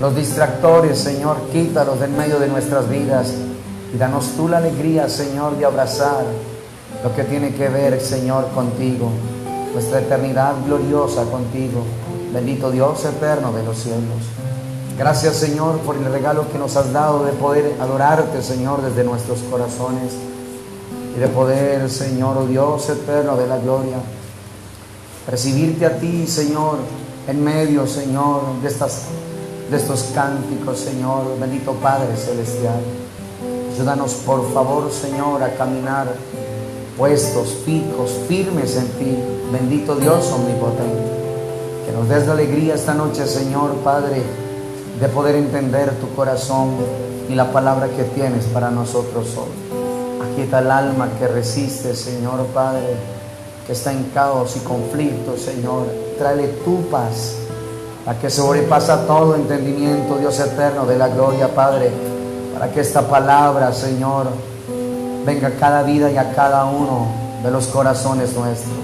Los distractores, Señor, quítalos de en medio de nuestras vidas y danos tú la alegría, Señor, de abrazar lo que tiene que ver, Señor, contigo, nuestra eternidad gloriosa contigo, bendito Dios eterno de los cielos. Gracias, Señor, por el regalo que nos has dado de poder adorarte, Señor, desde nuestros corazones y de poder, Señor, oh Dios eterno de la gloria, recibirte a ti, Señor, en medio, Señor, de estos cánticos, Señor, bendito Padre celestial. Ayúdanos, por favor, Señor, a caminar puestos, fijos, firmes en ti, bendito Dios omnipotente. Que nos des la alegría esta noche, Señor, Padre, de poder entender tu corazón y la palabra que tienes para nosotros hoy. Aquí está el alma que resiste, Señor, Padre, que está en caos y conflicto, Señor. Tráele tu paz, la que sobrepasa todo entendimiento, Dios eterno de la gloria, Padre, para que esta palabra, Señor, venga a cada vida y a cada uno de los corazones nuestros.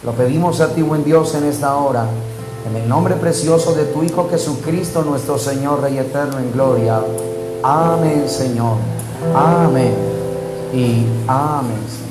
Lo pedimos a ti, buen Dios, en esta hora, en el nombre precioso de tu Hijo Jesucristo, nuestro Señor, Rey eterno en gloria. Amén, Señor. Amén y amén, Señor.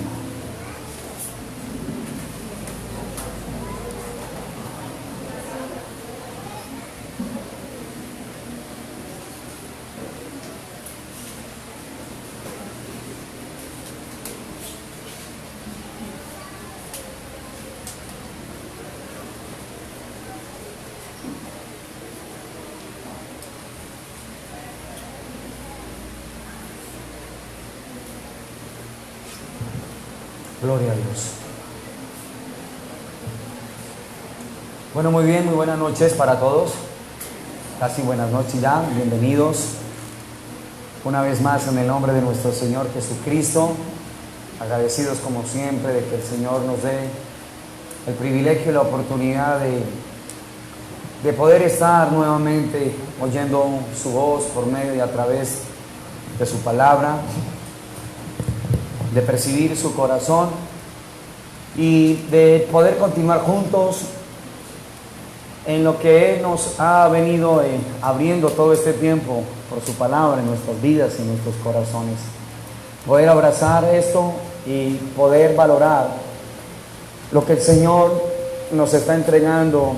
Gloria a Dios. Bueno, muy bien, muy buenas noches para todos. Casi buenas noches ya, bienvenidos una vez más en el nombre de nuestro Señor Jesucristo. Agradecidos como siempre de que el Señor nos dé el privilegio y la oportunidad de poder estar nuevamente oyendo su voz por medio y a través de su palabra, de percibir su corazón y de poder continuar juntos en lo que Él nos ha venido abriendo todo este tiempo por su palabra en nuestras vidas y en nuestros corazones. Poder abrazar esto y poder valorar lo que el Señor nos está entregando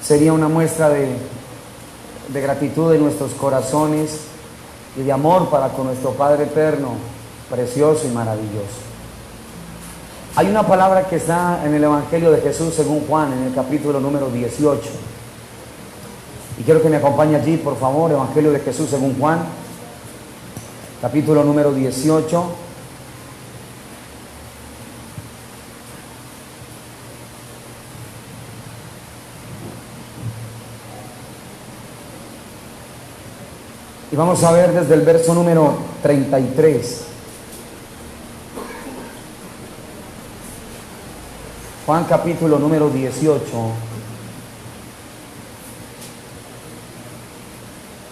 sería una muestra de gratitud de nuestros corazones y de amor para con nuestro Padre eterno, precioso y maravilloso. Hay una palabra que está en el Evangelio de Jesús según Juan, en el capítulo número 18. Y quiero que me acompañe allí, por favor, Evangelio de Jesús según Juan, capítulo número 18. Y vamos a ver desde el verso número 33. Juan capítulo número 18.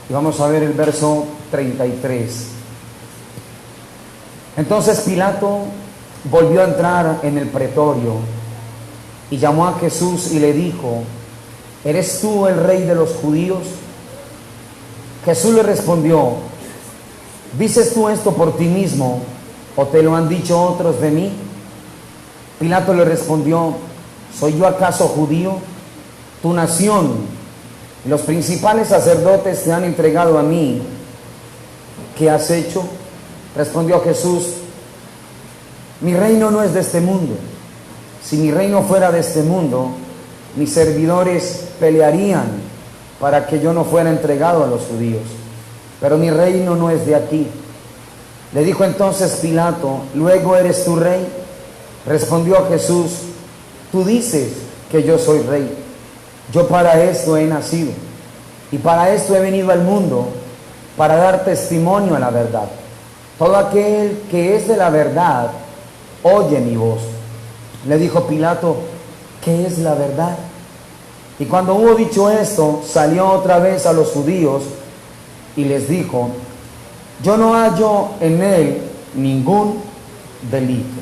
Y vamos a ver el verso 33. Entonces Pilato volvió a entrar en el pretorio y llamó a Jesús y le dijo: ¿eres tú el rey de los judíos? Jesús le respondió: ¿dices tú esto por ti mismo o te lo han dicho otros de mí? Pilato le respondió: ¿soy yo acaso judío? Tu nación y los principales sacerdotes te han entregado a mí. ¿Qué has hecho? Respondió Jesús: mi reino no es de este mundo. Si mi reino fuera de este mundo, mis servidores pelearían para que yo no fuera entregado a los judíos. Pero mi reino no es de aquí. Le dijo entonces Pilato: ¿luego eres tú rey? Respondió Jesús: tú dices que yo soy rey. Yo para esto he nacido y para esto he venido al mundo, para dar testimonio a la verdad. Todo aquel que es de la verdad oye mi voz. Le dijo Pilato: ¿qué es la verdad? Y cuando hubo dicho esto, salió otra vez a los judíos y les dijo: yo no hallo en él ningún delito.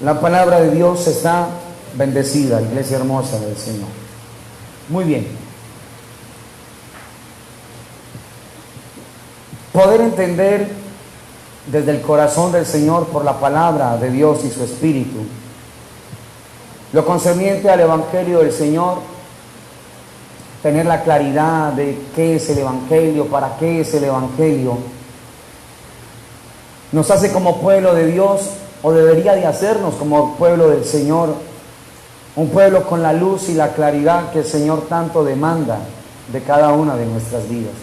La palabra de Dios está bendecida, iglesia hermosa del Señor. Muy bien. poder entender desde el corazón del Señor por la palabra de Dios y su Espíritu lo concerniente al Evangelio del Señor, tener la claridad de qué es el Evangelio, para qué es el Evangelio, nos hace como pueblo de Dios, o debería de hacernos como pueblo del Señor, un pueblo con la luz y la claridad que el Señor tanto demanda de cada una de nuestras vidas,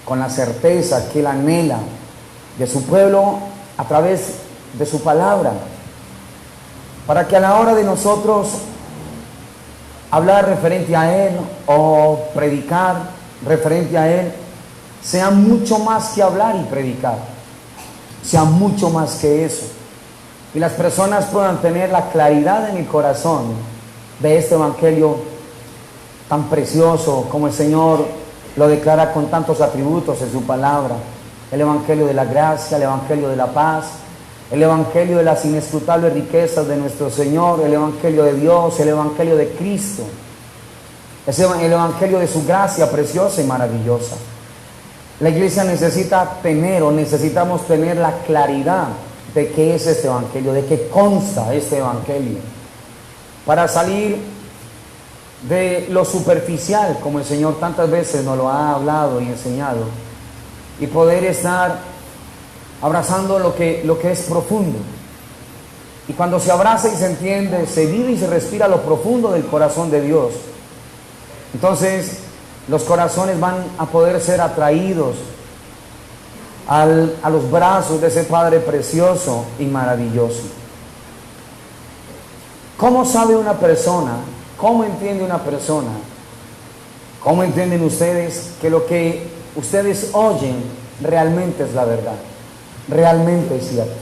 con la certeza que Él anhela de su pueblo a través de su palabra, para que a la hora de nosotros hablar referente a Él o predicar referente a Él, sea mucho más que hablar y predicar, sea mucho más que eso, y las personas puedan tener la claridad en el corazón de este Evangelio tan precioso como el Señor lo declara con tantos atributos en su palabra: el Evangelio de la gracia, el Evangelio de la paz, el Evangelio de las inescrutables riquezas de nuestro Señor, el Evangelio de Dios, el Evangelio de Cristo, es el Evangelio de su gracia preciosa y maravillosa. La iglesia necesitamos tener la claridad de qué es este Evangelio, de qué consta este Evangelio, para salir de lo superficial, como el Señor tantas veces nos lo ha hablado y enseñado, y poder estar abrazando lo que es profundo. Y cuando se abraza y se entiende, se vive y se respira lo profundo del corazón de Dios, entonces los corazones van a poder ser atraídos a los brazos de ese Padre precioso y maravilloso. ¿Cómo sabe una persona? ¿Cómo entiende una persona? ¿Cómo entienden ustedes que lo que ustedes oyen realmente es la verdad? Realmente es cierto.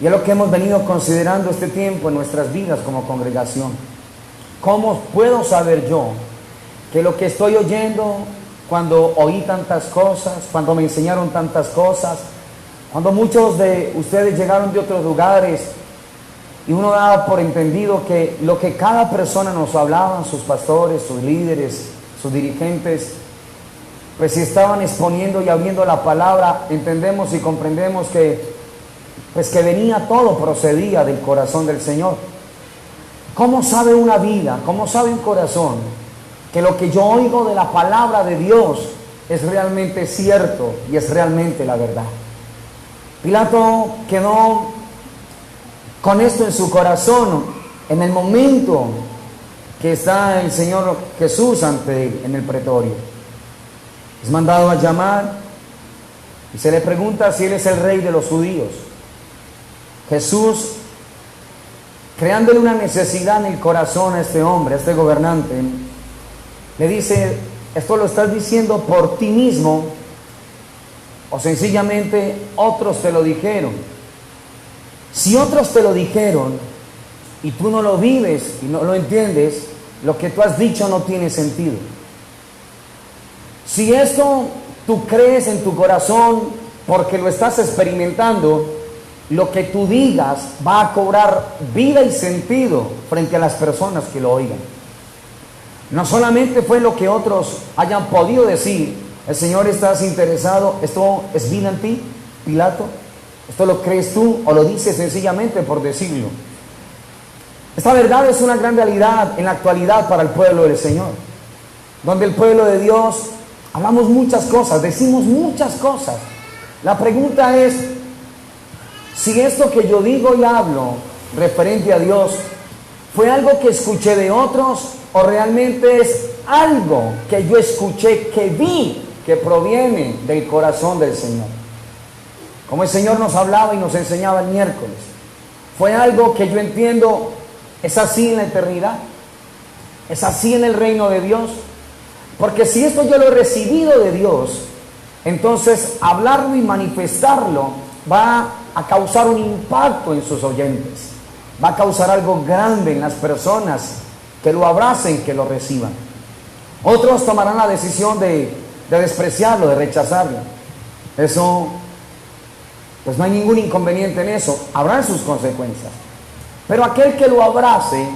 Y es lo que hemos venido considerando este tiempo en nuestras vidas como congregación. ¿Cómo puedo saber yo que lo que estoy oyendo, cuando oí tantas cosas, cuando me enseñaron tantas cosas, cuando muchos de ustedes llegaron de otros lugares y uno daba por entendido que lo que cada persona nos hablaban, sus pastores, sus líderes, sus dirigentes, pues si estaban exponiendo y abriendo la palabra, entendemos y comprendemos que pues que venía todo, procedía del corazón del Señor. ¿Cómo sabe una vida, cómo sabe un corazón que lo que yo oigo de la palabra de Dios es realmente cierto y es realmente la verdad? Pilato quedó con esto en su corazón en el momento que está el Señor Jesús ante él en el pretorio. Es mandado a llamar y se le pregunta si él es el rey de los judíos. Jesús, creándole una necesidad en el corazón a este hombre, a este gobernante, le dice: ¿esto lo estás diciendo por ti mismo o sencillamente otros te lo dijeron? Si otros te lo dijeron y tú no lo vives y no lo entiendes, lo que tú has dicho no tiene sentido. Si esto tú crees en tu corazón porque lo estás experimentando, lo que tú digas va a cobrar vida y sentido frente a las personas que lo oigan. No solamente fue lo que otros hayan podido decir: el Señor, ¿estás interesado? ¿Esto es vida en ti, Pilato? ¿Esto lo crees tú o lo dices sencillamente por decirlo? Esta verdad es una gran realidad en la actualidad para el pueblo del Señor, donde el pueblo de Dios hablamos muchas cosas, decimos muchas cosas. La pregunta es si esto que yo digo y hablo referente a Dios fue algo que escuché de otros o realmente es algo que yo escuché, que vi, que proviene del corazón del Señor. Como el Señor nos hablaba y nos enseñaba el miércoles, fue algo que yo entiendo es así en la eternidad, es así en el reino de Dios. Porque si esto yo lo he recibido de Dios, entonces hablarlo y manifestarlo va a causar un impacto en sus oyentes, va a causar algo grande en las personas que lo abracen, que lo reciban. Otros tomarán la decisión de despreciarlo, de rechazarlo. Eso, pues no hay ningún inconveniente en eso, habrán sus consecuencias. Pero aquel que lo abrace,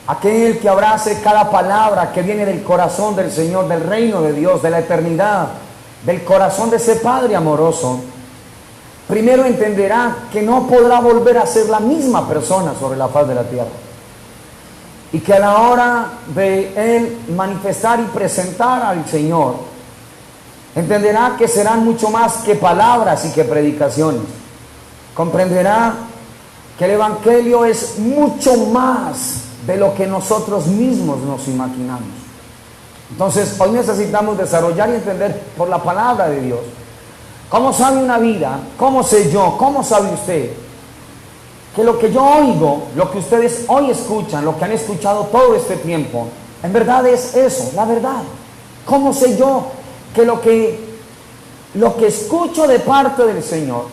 aquel que abrace cada palabra que viene del corazón del Señor, del reino de Dios, de la eternidad, del corazón de ese Padre amoroso, primero entenderá que no podrá volver a ser la misma persona sobre la faz de la tierra. Y que a la hora de Él manifestar y presentar al Señor, entenderá que serán mucho más que palabras y que predicaciones. Comprenderá que el Evangelio es mucho más de lo que nosotros mismos nos imaginamos. Entonces, hoy necesitamos desarrollar y entender por la palabra de Dios. ¿Cómo sabe una vida? ¿Cómo sé yo? ¿Cómo sabe usted? Que lo que yo oigo, lo que ustedes hoy escuchan, lo que han escuchado todo este tiempo, en verdad es eso, la verdad. ¿Cómo sé yo que lo que escucho de parte del Señor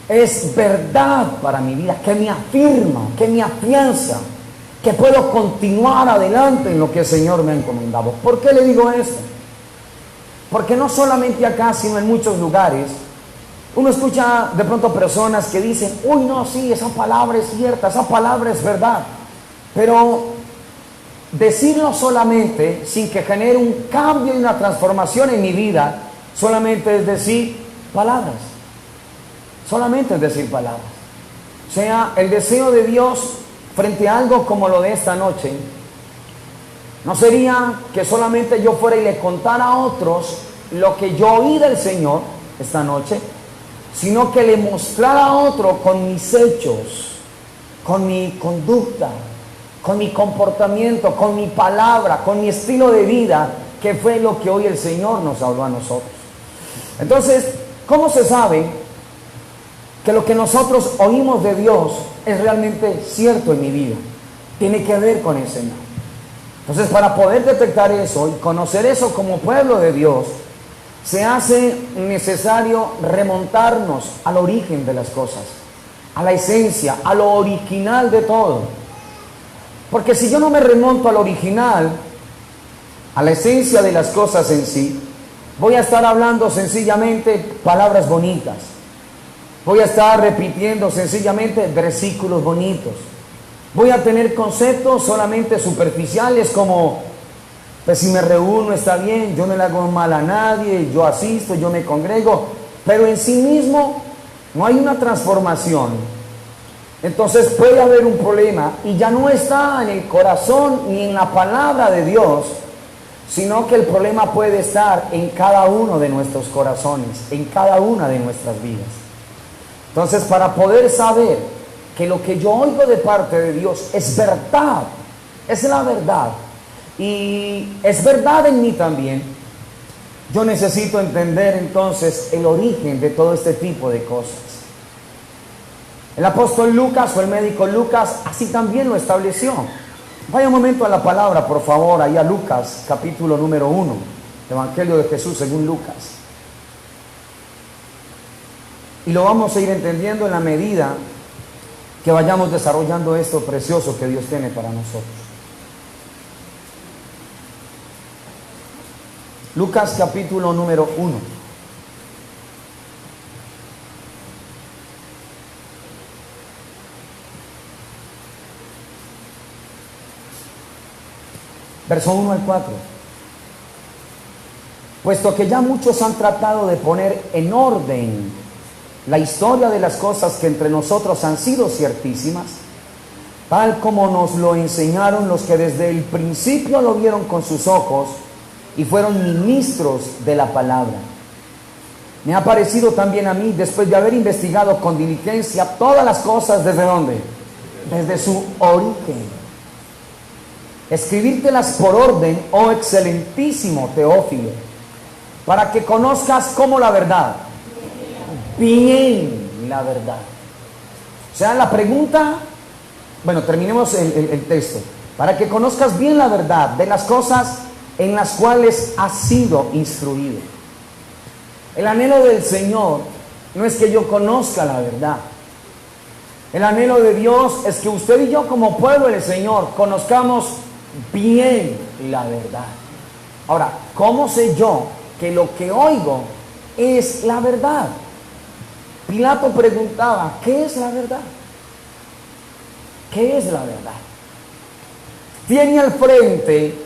es verdad para mi vida, que me afirma, que me afianza, que puedo continuar adelante en lo que el Señor me ha encomendado? ¿Por qué le digo esto? Porque no solamente acá, sino en muchos lugares, uno escucha de pronto personas que dicen, uy, no, sí, esa palabra es cierta, esa palabra es verdad. Pero decirlo solamente, sin que genere un cambio y una transformación en mi vida, solamente es decir palabras. Solamente es decir palabras. O sea, el deseo de Dios frente a algo como lo de esta noche, no sería que solamente yo fuera y le contara a otros lo que yo oí del Señor esta noche, sino que le mostrara a otro con mis hechos, con mi conducta, con mi comportamiento, con mi palabra, con mi estilo de vida, que fue lo que hoy el Señor nos habló a nosotros. Entonces, ¿cómo se sabe que lo que nosotros oímos de Dios es realmente cierto en mi vida? Tiene que ver con el Señor. Entonces, para poder detectar eso y conocer eso como pueblo de Dios, se hace necesario remontarnos al origen de las cosas, a la esencia, a lo original de todo. Porque si yo no me remonto al original, a la esencia de las cosas en sí, voy a estar hablando sencillamente palabras bonitas. Voy a estar repitiendo sencillamente versículos bonitos. Voy a tener conceptos solamente superficiales como, pues si me reúno está bien, yo no le hago mal a nadie, yo asisto, yo me congrego, pero en sí mismo no hay una transformación. Entonces puede haber un problema y ya no está en el corazón ni en la palabra de Dios, sino que el problema puede estar en cada uno de nuestros corazones, en cada una de nuestras vidas. Entonces, para poder saber que lo que yo oigo de parte de Dios es verdad, es la verdad, y es verdad en mí también, yo necesito entender entonces el origen de todo este tipo de cosas. El apóstol Lucas o el médico Lucas así también lo estableció. Vaya un momento a la palabra, por favor, ahí a Lucas, capítulo número 1, Evangelio de Jesús según Lucas. Y lo vamos a ir entendiendo en la medida que vayamos desarrollando esto precioso que Dios tiene para nosotros. Lucas capítulo número 1. Verso 1 al 4. Puesto que ya muchos han tratado de poner en orden la historia de las cosas que entre nosotros han sido ciertísimas, tal como nos lo enseñaron los que desde el principio lo vieron con sus ojos y fueron ministros de la palabra. Me ha parecido también a mí, después de haber investigado con diligencia todas las cosas, ¿desde dónde? Desde su origen. Escribírtelas por orden, oh excelentísimo Teófilo, para que conozcas cómo la verdad, bien la verdad. O sea, la pregunta, bueno, terminemos el texto. Para que conozcas bien la verdad de las cosas en las cuales has sido instruido. El anhelo del Señor no es que yo conozca la verdad. El anhelo de Dios es que usted y yo como pueblo del Señor conozcamos bien la verdad. Ahora, ¿cómo sé yo que lo que oigo es la verdad? Pilato preguntaba, ¿qué es la verdad? ¿Qué es la verdad? Tiene al frente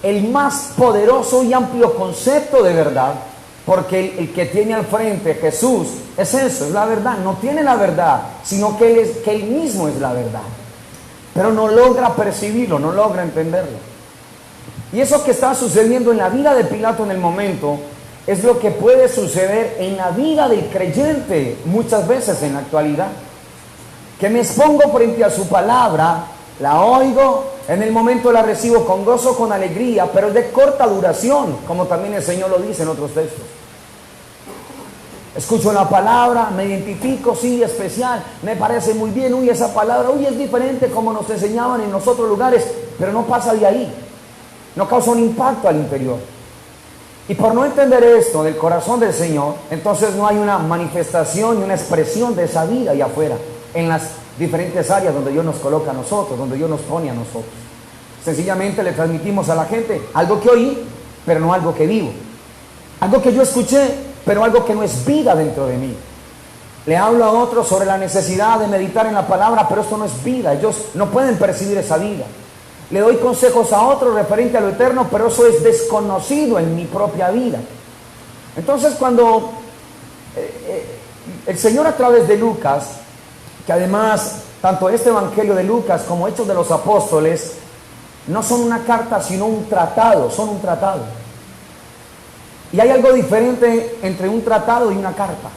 el más poderoso y amplio concepto de verdad Porque el que tiene al frente Jesús es eso, es la verdad. No tiene la verdad, sino que él mismo es la verdad. Pero no logra percibirlo, no logra entenderlo. Y eso que está sucediendo en la vida de Pilato en el momento es lo que puede suceder en la vida del creyente muchas veces en la actualidad. Que me expongo frente a su palabra, la oigo, en el momento la recibo con gozo, con alegría, pero es de corta duración, como también el Señor lo dice en otros textos. Escucho la palabra, me identifico, sí, especial, me parece muy bien, uy, esa palabra, uy, es diferente como nos enseñaban en los otros lugares, pero no pasa de ahí, no causa un impacto al interior. Y por no entender esto del corazón del Señor, entonces no hay una manifestación y una expresión de esa vida allá afuera, en las diferentes áreas donde Dios nos coloca a nosotros, donde Dios nos pone a nosotros. Sencillamente le transmitimos a la gente algo que oí, pero no algo que vivo. Algo que yo escuché, pero algo que no es vida dentro de mí. Le hablo a otros sobre la necesidad de meditar en la palabra, pero esto no es vida. Ellos no pueden percibir esa vida. Le doy consejos a otros referente a lo eterno, pero eso es desconocido en mi propia vida. Entonces, cuando el Señor a través de Lucas, que además tanto este Evangelio de Lucas como Hechos de los Apóstoles no son una carta sino un tratado, son un tratado. Y hay algo diferente entre un tratado y una carta.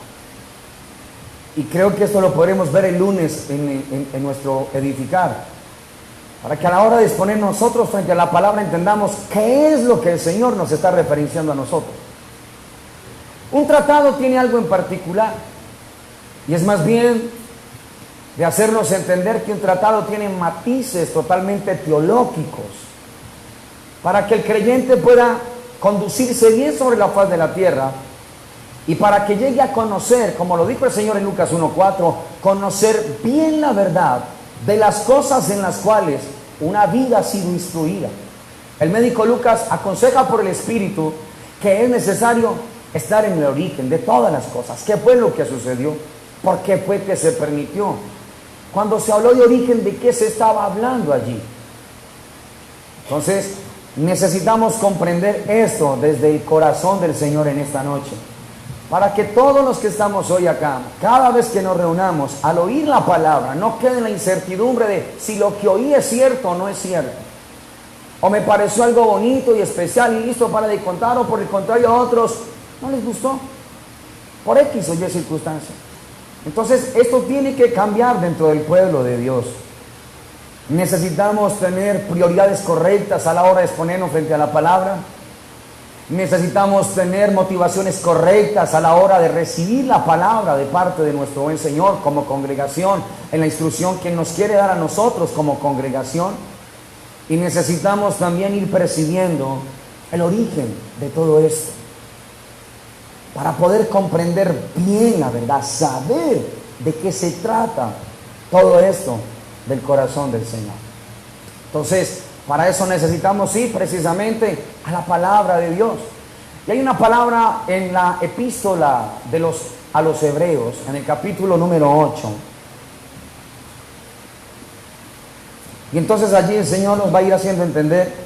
Y creo que esto lo podremos ver el lunes en nuestro edificar, para que a la hora de exponer nosotros frente a la palabra entendamos qué es lo que el Señor nos está referenciando a nosotros. Un tratado tiene algo en particular, y es más bien de hacernos entender que un tratado tiene matices totalmente teológicos, para que el creyente pueda conducirse bien sobre la faz de la tierra, y para que llegue a conocer, como lo dijo el Señor en Lucas 1:4, conocer bien la verdad de las cosas en las cuales una vida ha sido instruida. El médico Lucas aconseja por el Espíritu que es necesario estar en el origen de todas las cosas. ¿Qué fue lo que sucedió? ¿Por qué fue que se permitió? Cuando se habló de origen, ¿de qué se estaba hablando allí? Entonces, necesitamos comprender esto desde el corazón del Señor en esta noche, para que todos los que estamos hoy acá, cada vez que nos reunamos, al oír la palabra, no quede en la incertidumbre de si lo que oí es cierto o no es cierto, o me pareció algo bonito y especial y listo para de contar, o por el contrario a otros no les gustó, por X o Y circunstancia. Entonces esto tiene que cambiar dentro del pueblo de Dios. Necesitamos tener prioridades correctas a la hora de exponernos frente a la palabra. Necesitamos tener motivaciones correctas a la hora de recibir la palabra de parte de nuestro buen Señor como congregación, en la instrucción que nos quiere dar a nosotros como congregación. Y necesitamos también ir percibiendo el origen de todo esto, para poder comprender bien la verdad, saber de qué se trata todo esto del corazón del Señor. Entonces, para eso necesitamos ir precisamente a la palabra de Dios. Y hay una palabra en la epístola a los Hebreos, en el capítulo número 8. Y entonces allí el Señor nos va a ir haciendo entender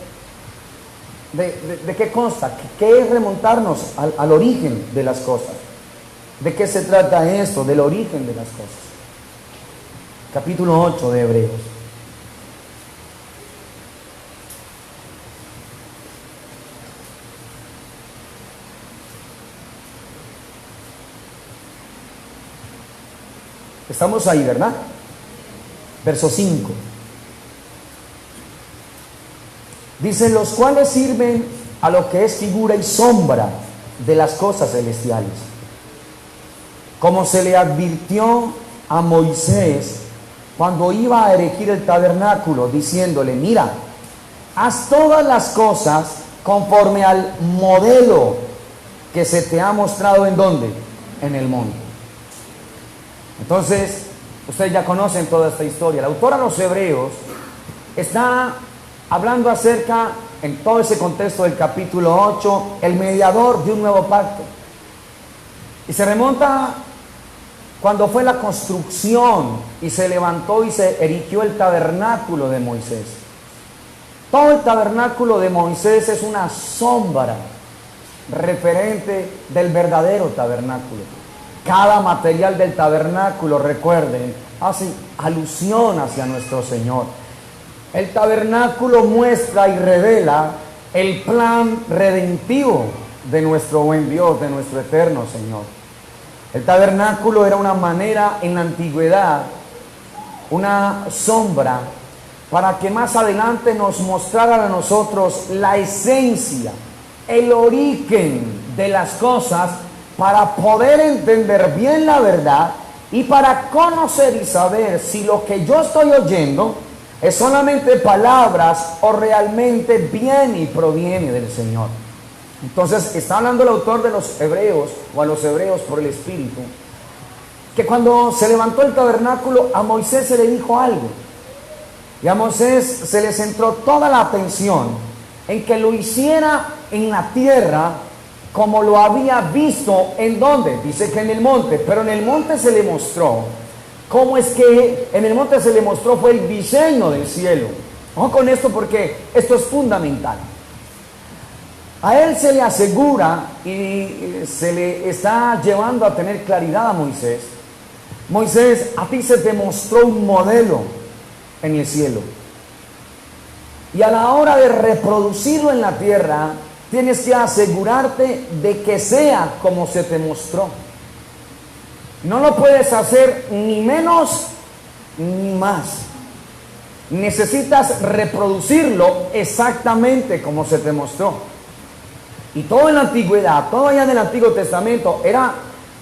de qué consta, qué es remontarnos al origen de las cosas. ¿De qué se trata esto? Del origen de las cosas. Capítulo 8 de Hebreos. Estamos ahí, ¿verdad? Verso 5. Dice, los cuales sirven a lo que es figura y sombra de las cosas celestiales, como se le advirtió a Moisés cuando iba a erigir el tabernáculo, diciéndole, mira, haz todas las cosas conforme al modelo que se te ha mostrado. ¿En dónde? En el monte. Entonces, ustedes ya conocen toda esta historia. El autor a los Hebreos está hablando acerca, en todo ese contexto del capítulo 8, el mediador de un nuevo pacto. Y se remonta cuando fue la construcción y se levantó y se erigió el tabernáculo de Moisés. Todo el tabernáculo de Moisés es una sombra referente del verdadero tabernáculo. Cada material del tabernáculo, recuerden, hace alusión hacia nuestro Señor. El tabernáculo muestra y revela el plan redentivo de nuestro buen Dios, de nuestro eterno Señor. El tabernáculo era una manera en la antigüedad, una sombra, para que más adelante nos mostrara a nosotros la esencia, el origen de las cosas, para poder entender bien la verdad y para conocer y saber si lo que yo estoy oyendo es solamente palabras o realmente viene y proviene del Señor. Entonces está hablando el autor de los Hebreos, o a los Hebreos por el Espíritu, que cuando se levantó el tabernáculo a Moisés se le dijo algo. Y a Moisés se le centró toda la atención en que lo hiciera en la tierra como lo había visto. ¿En dónde? Dice que en el monte, pero en el monte se le mostró. ¿Cómo es que en el monte se le mostró? Fue el diseño del cielo. Ojo con esto porque esto es fundamental. A él se le asegura y se le está llevando a tener claridad a Moisés. Moisés, a ti se te mostró un modelo en el cielo. Y a la hora de reproducirlo en la tierra, tienes que asegurarte de que sea como se te mostró. No lo puedes hacer ni menos ni más. Necesitas reproducirlo exactamente como se te mostró. Y todo en la antigüedad, todo allá en el Antiguo Testamento, era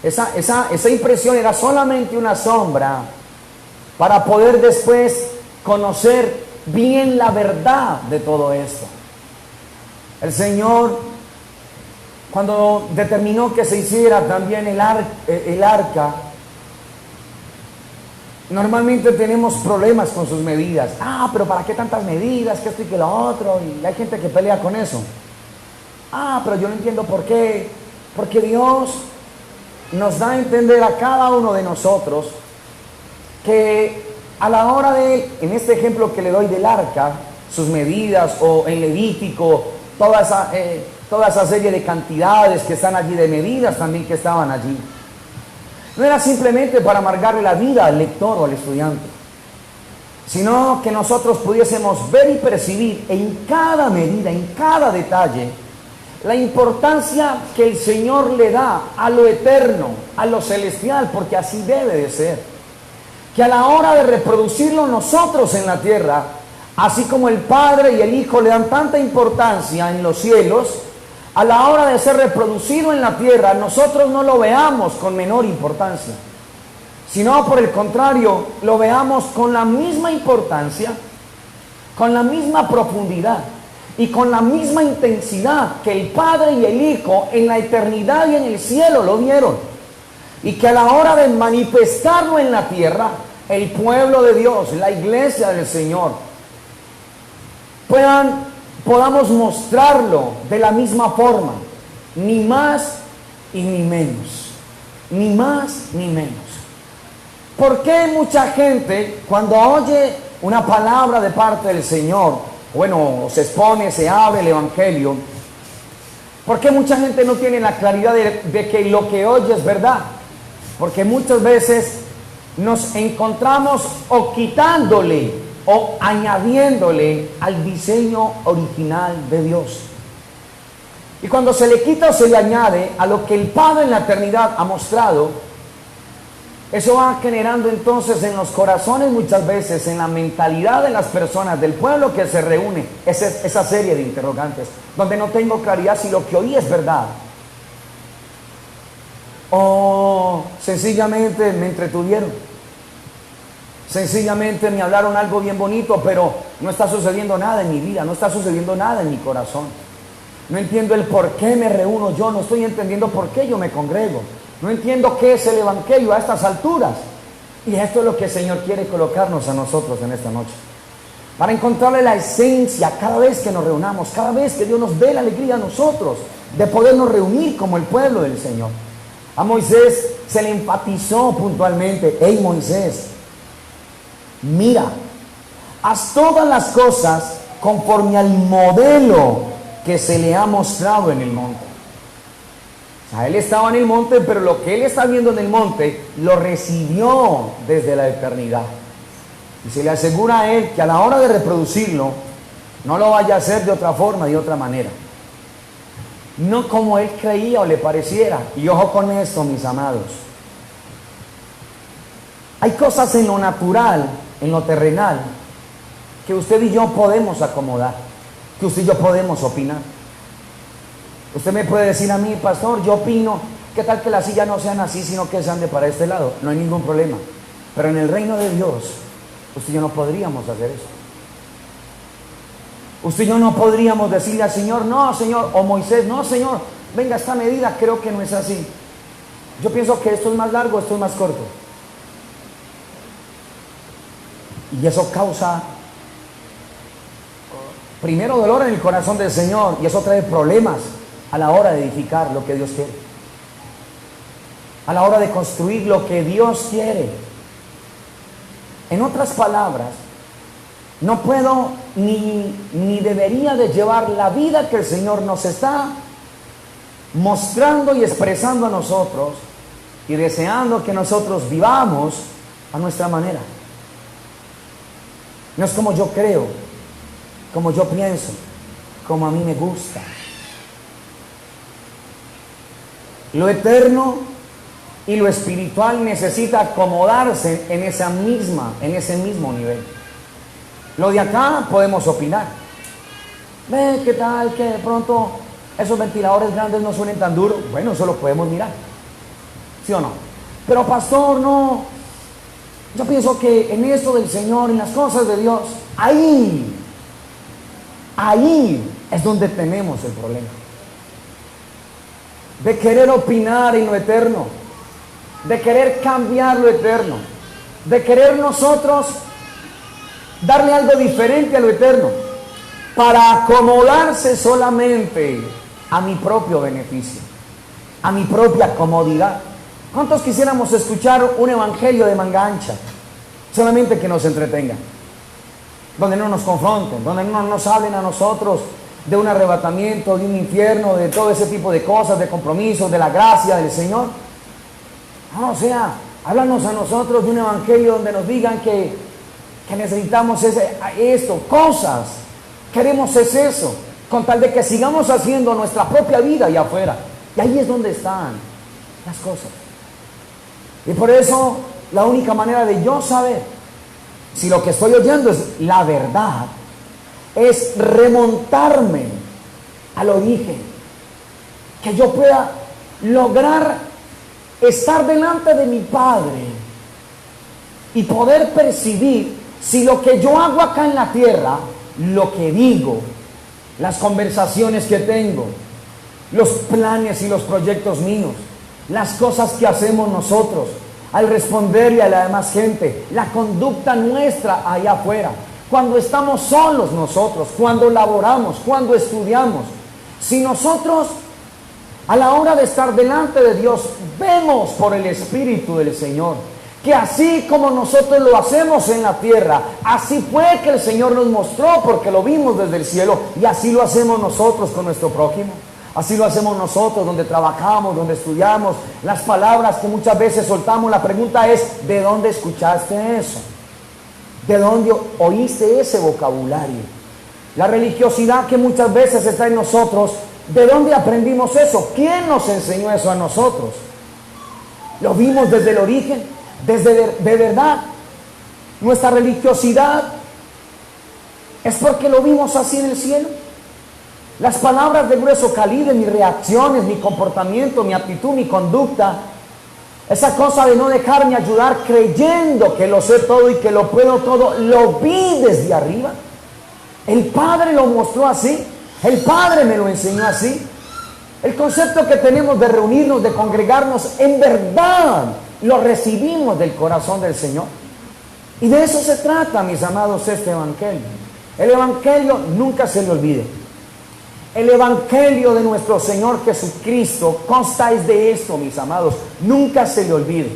esa impresión era solamente una sombra para poder después conocer bien la verdad de todo esto. El Señor, cuando determinó que se hiciera también el arca, normalmente tenemos problemas con sus medidas. Pero ¿para qué tantas medidas? Que esto y que lo otro. Y hay gente que pelea con eso. Pero yo no entiendo por qué. Porque Dios nos da a entender a cada uno de nosotros que a la hora de, en este ejemplo que le doy del arca, sus medidas, o en Levítico, toda esa serie de cantidades que están allí, de medidas también que estaban allí, no era simplemente para amargarle la vida al lector o al estudiante, sino que nosotros pudiésemos ver y percibir en cada medida, en cada detalle, la importancia que el Señor le da a lo eterno, a lo celestial, porque así debe de ser. Que a la hora de reproducirlo nosotros en la tierra, así como el Padre y el Hijo le dan tanta importancia en los cielos, a la hora de ser reproducido en la tierra, nosotros no lo veamos con menor importancia, sino por el contrario, lo veamos con la misma importancia, con la misma profundidad y con la misma intensidad que el Padre y el Hijo en la eternidad y en el cielo lo vieron. Y que a la hora de manifestarlo en la tierra, el pueblo de Dios, la iglesia del Señor, podamos mostrarlo de la misma forma, ni más y ni menos, ni más ni menos. ¿Por qué mucha gente, cuando oye una palabra de parte del Señor, se expone, se abre el Evangelio, por qué mucha gente no tiene la claridad de que lo que oye es verdad? Porque muchas veces nos encontramos o quitándole o añadiéndole al diseño original de Dios. Y cuando se le quita o se le añade a lo que el Padre en la eternidad ha mostrado, eso va generando entonces en los corazones, muchas veces en la mentalidad de las personas, del pueblo que se reúne, esa serie de interrogantes, donde no tengo claridad si lo que oí es verdad. O sencillamente me entretuvieron, sencillamente me hablaron algo bien bonito, pero no está sucediendo nada en mi vida, no está sucediendo nada en mi corazón. No entiendo el por qué me reúno yo, no estoy entendiendo por qué yo me congrego, no entiendo qué es el Evangelio a estas alturas. Y esto es lo que el Señor quiere colocarnos a nosotros en esta noche, para encontrarle la esencia cada vez que nos reunamos, cada vez que Dios nos dé la alegría a nosotros de podernos reunir como el pueblo del Señor. A Moisés se le enfatizó puntualmente: hey Moisés, mira, haz todas las cosas conforme al modelo que se le ha mostrado en el monte. O sea, él estaba en el monte, pero lo que él está viendo en el monte lo recibió desde la eternidad. Y se le asegura a él que a la hora de reproducirlo, no lo vaya a hacer de otra forma, de otra manera. No como él creía o le pareciera. Y ojo con esto, mis amados. Hay cosas en lo natural, en lo terrenal, que usted y yo podemos acomodar, que usted y yo podemos opinar. Usted me puede decir a mí, pastor, yo opino, ¿qué tal que las sillas no sean así, sino que sean de para este lado? No hay ningún problema. Pero en el reino de Dios, usted y yo no podríamos hacer eso. Usted y yo no podríamos decirle al Señor, no, Señor, o Moisés, no, Señor, venga, esta medida creo que no es así. Yo pienso que esto es más largo, esto es más corto. Y eso causa, primero, dolor en el corazón del Señor, y eso trae problemas a la hora de edificar lo que Dios quiere, a la hora de construir lo que Dios quiere. En otras palabras, no puedo ni debería de llevar la vida que el Señor nos está mostrando y expresando a nosotros y deseando que nosotros vivamos a nuestra manera. No es como yo creo, como yo pienso, como a mí me gusta. Lo eterno y lo espiritual necesita acomodarse en ese mismo nivel. Lo de acá podemos opinar. Ve, ¿qué tal que de pronto esos ventiladores grandes no suenen tan duros? Bueno, eso lo podemos mirar. ¿Sí o no? Pero pastor, no. Yo pienso que en esto del Señor, en las cosas de Dios, ahí es donde tenemos el problema. De querer opinar en lo eterno, de querer cambiar lo eterno, de querer nosotros darle algo diferente a lo eterno, para acomodarse solamente a mi propio beneficio, a mi propia comodidad. ¿Cuántos quisiéramos escuchar un evangelio de manga ancha? Solamente que nos entretenga, donde no nos confronten, donde no nos hablen a nosotros de un arrebatamiento, de un infierno, de todo ese tipo de cosas, de compromisos, de la gracia del Señor. No, o sea, háblanos a nosotros de un evangelio donde nos digan que necesitamos esto, cosas, queremos eso, con tal de que sigamos haciendo nuestra propia vida allá afuera. Y ahí es donde están las cosas. Y por eso la única manera de yo saber si lo que estoy oyendo es la verdad es remontarme al origen, que yo pueda lograr estar delante de mi Padre y poder percibir si lo que yo hago acá en la tierra, lo que digo, las conversaciones que tengo, los planes y los proyectos míos, las cosas que hacemos nosotros al responderle a la demás gente, la conducta nuestra allá afuera, cuando estamos solos nosotros, cuando laboramos, cuando estudiamos, si nosotros a la hora de estar delante de Dios vemos por el Espíritu del Señor que así como nosotros lo hacemos en la tierra, así fue que el Señor nos mostró, porque lo vimos desde el cielo, y así lo hacemos nosotros con nuestro prójimo. Así lo hacemos nosotros donde trabajamos, donde estudiamos, las palabras que muchas veces soltamos. La pregunta es, ¿de dónde escuchaste eso? ¿De dónde oíste ese vocabulario? La religiosidad que muchas veces está en nosotros, ¿de dónde aprendimos eso? ¿Quién nos enseñó eso a nosotros? ¿Lo vimos desde el origen? De verdad, nuestra religiosidad es porque lo vimos así en el cielo. Las palabras de grueso calibre, mis reacciones, mi comportamiento, mi actitud, mi conducta, esa cosa de no dejarme ayudar creyendo que lo sé todo y que lo puedo todo, lo vi desde arriba. El Padre lo mostró así, el Padre me lo enseñó así. El concepto que tenemos de reunirnos, de congregarnos, en verdad lo recibimos del corazón del Señor. Y de eso se trata, mis amados, este evangelio. El evangelio nunca se le olvide. El evangelio de nuestro Señor Jesucristo consta es de esto, mis amados. Nunca se le olvide.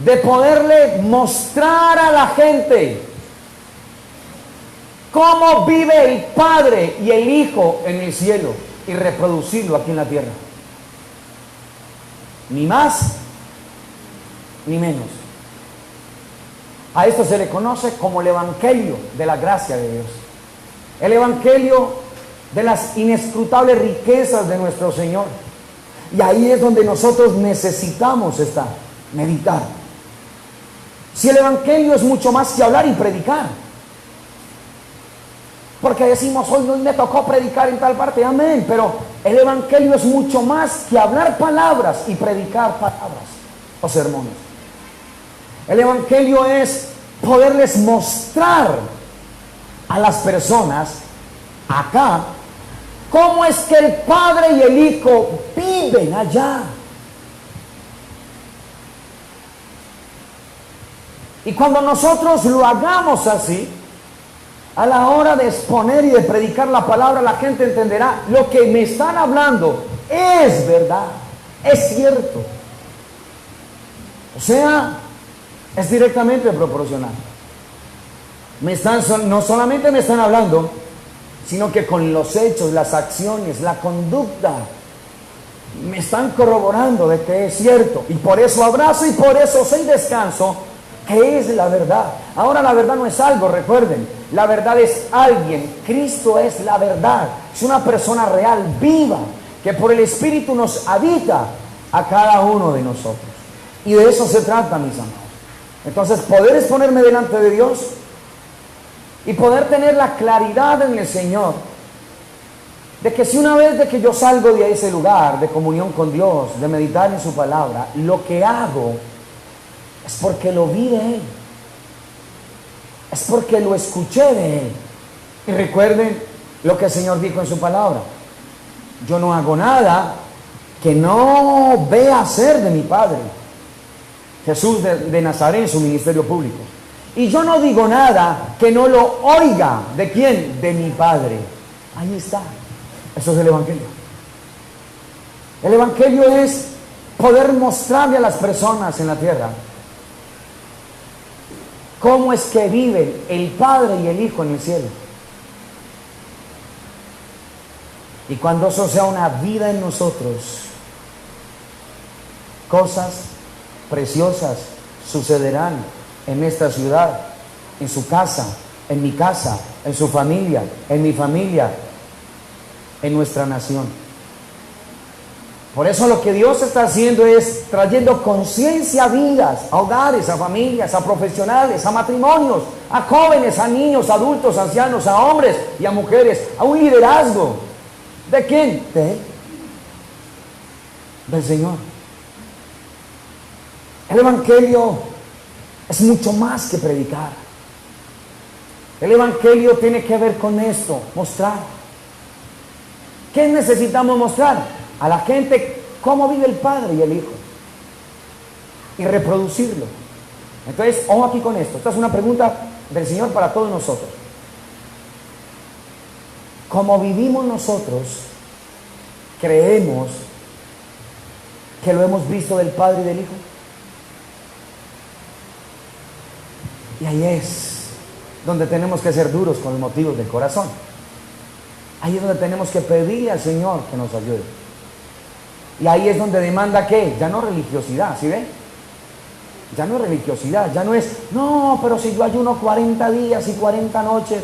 De poderle mostrar a la gente cómo vive el Padre y el Hijo en el cielo y reproducirlo aquí en la tierra. ni más ni menos. A esto se le conoce como el Evangelio de la gracia de Dios. El Evangelio de las inescrutables riquezas de nuestro Señor. Y ahí es donde nosotros necesitamos estar, meditar. Si el Evangelio es mucho más que hablar y predicar. Porque decimos, hoy no me tocó predicar en tal parte, amén. Pero el Evangelio es mucho más que hablar palabras y predicar palabras o sermones. El Evangelio es poderles mostrar a las personas acá cómo es que el Padre y el Hijo viven allá. Y cuando nosotros lo hagamos así, a la hora de exponer y de predicar la palabra, la gente entenderá, lo que me están hablando es verdad, es cierto. O sea, es directamente proporcional. No solamente me están hablando, sino que con los hechos, las acciones, la conducta, me están corroborando de que es cierto. Y por eso abrazo y por eso sin descanso, que es la verdad. Ahora la verdad no es algo, recuerden, la verdad es alguien. Cristo es la verdad, es una persona real, viva, que por el Espíritu nos habita a cada uno de nosotros. Y de eso se trata, mis amados. Entonces, poder exponerme delante de Dios y poder tener la claridad en el Señor de que si una vez de que yo salgo de ese lugar de comunión con Dios, de meditar en su palabra, lo que hago es porque lo vi de Él, es porque lo escuché de Él. Y recuerden lo que el Señor dijo en su palabra: yo no hago nada que no vea hacer de mi Padre. Jesús de Nazaret en su ministerio público. Y yo no digo nada que no lo oiga. ¿De quién? De mi Padre. Ahí está. Eso es el Evangelio. El Evangelio es poder mostrarle a las personas en la tierra cómo es que viven el Padre y el Hijo en el cielo. Y cuando eso sea una vida en nosotros, cosas preciosas sucederán en esta ciudad, en su casa, en mi casa, en su familia, en mi familia, en nuestra nación. Por eso lo que Dios está haciendo es trayendo conciencia a vidas, a hogares, a familias, a profesionales, a matrimonios, a jóvenes, a niños, a adultos, a ancianos, a hombres y a mujeres, a un liderazgo. ¿De quién? De Él. Del Señor. El Evangelio es mucho más que predicar. El Evangelio tiene que ver con esto, mostrar. ¿Qué necesitamos mostrar? A la gente cómo vive el Padre y el Hijo. Y reproducirlo. Entonces, ojo aquí con esto. Esta es una pregunta del Señor para todos nosotros. ¿Cómo vivimos nosotros? ¿Creemos que lo hemos visto del Padre y del Hijo? Y ahí es donde tenemos que ser duros con los motivos del corazón. Ahí es donde tenemos que pedirle al Señor que nos ayude. Y ahí es donde demanda ¿qué? Ya no religiosidad, ¿sí ven? Ya no es religiosidad, ya no es, no, pero si yo ayuno 40 días y 40 noches.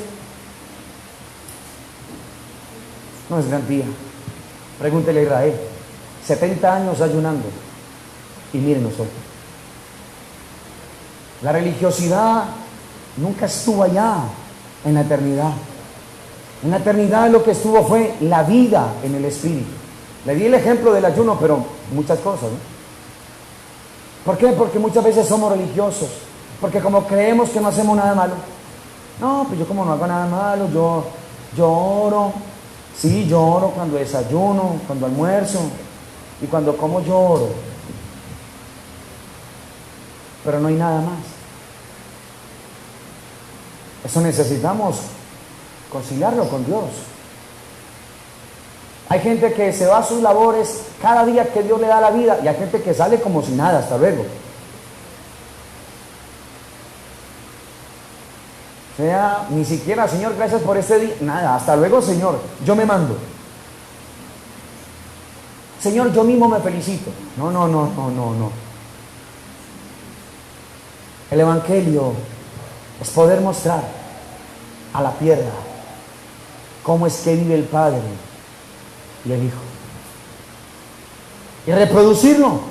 No es garantía. Pregúntele a Israel, 70 años ayunando. Y miren nosotros. La religiosidad nunca estuvo allá en la eternidad. En la eternidad lo que estuvo fue la vida en el Espíritu. Le di el ejemplo del ayuno, pero muchas cosas, ¿no? ¿Por qué? Porque muchas veces somos religiosos. Porque como creemos que no hacemos nada malo. No, pues yo como no hago nada malo, yo oro. Sí, yo oro cuando desayuno, cuando almuerzo. Y cuando como yo oro. Pero no hay nada más. Eso necesitamos conciliarlo con Dios. Hay gente que se va a sus labores cada día que Dios le da la vida, y hay gente que sale como si nada, hasta luego. O sea, ni siquiera, Señor, gracias por este día, nada, hasta luego, Señor, yo me mando. Señor, yo mismo me felicito. No, no, no, no, no, no. El Evangelio es poder mostrar a la tierra cómo es que vive el Padre y el Hijo. Y reproducirlo.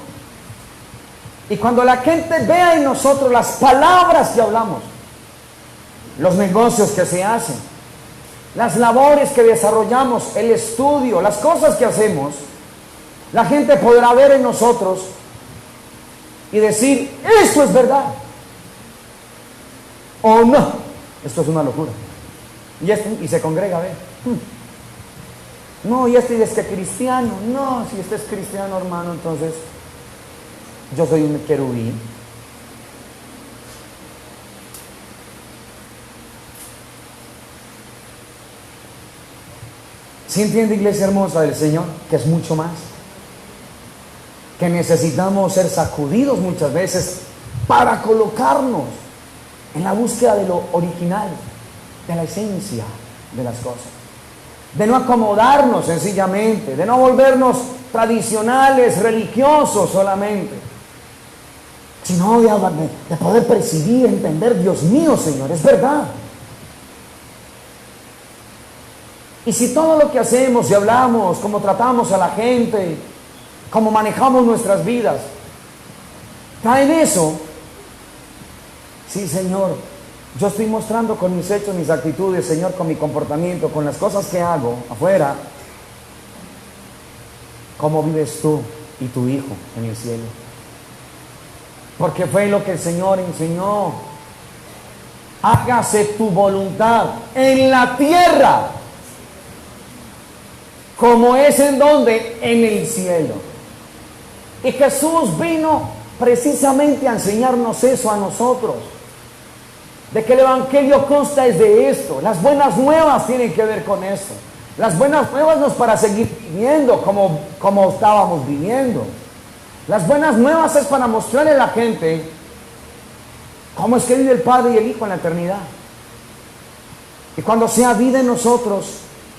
Y cuando la gente vea en nosotros las palabras que hablamos, los negocios que se hacen, las labores que desarrollamos, el estudio, las cosas que hacemos, la gente podrá ver en nosotros y decir, esto es verdad. O no, esto es una locura. Y se congrega a ver. No, y este es que cristiano. No, si este es cristiano, hermano, entonces yo soy un querubín. ¿Sí entiende, iglesia hermosa del Señor? Que es mucho más. Que necesitamos ser sacudidos muchas veces para colocarnos en la búsqueda de lo original, de la esencia de las cosas. De no acomodarnos sencillamente, de no volvernos tradicionales, religiosos solamente, sino de poder percibir, entender, Dios mío, Señor, es verdad. Y si todo lo que hacemos y hablamos, cómo tratamos a la gente, cómo manejamos nuestras vidas, traen eso, sí, Señor, yo estoy mostrando con mis hechos, mis actitudes, Señor, con mi comportamiento, con las cosas que hago afuera, cómo vives tú y tu Hijo en el cielo. Porque fue lo que el Señor enseñó. Hágase tu voluntad en la tierra, como es en donde, en el cielo. Y Jesús vino precisamente a enseñarnos eso a nosotros. De que el Evangelio consta es de esto. Las buenas nuevas tienen que ver con esto. Las buenas nuevas no es para seguir viviendo como estábamos viviendo. Las buenas nuevas es para mostrarle a la gente cómo es que vive el Padre y el Hijo en la eternidad. Y cuando sea vida en nosotros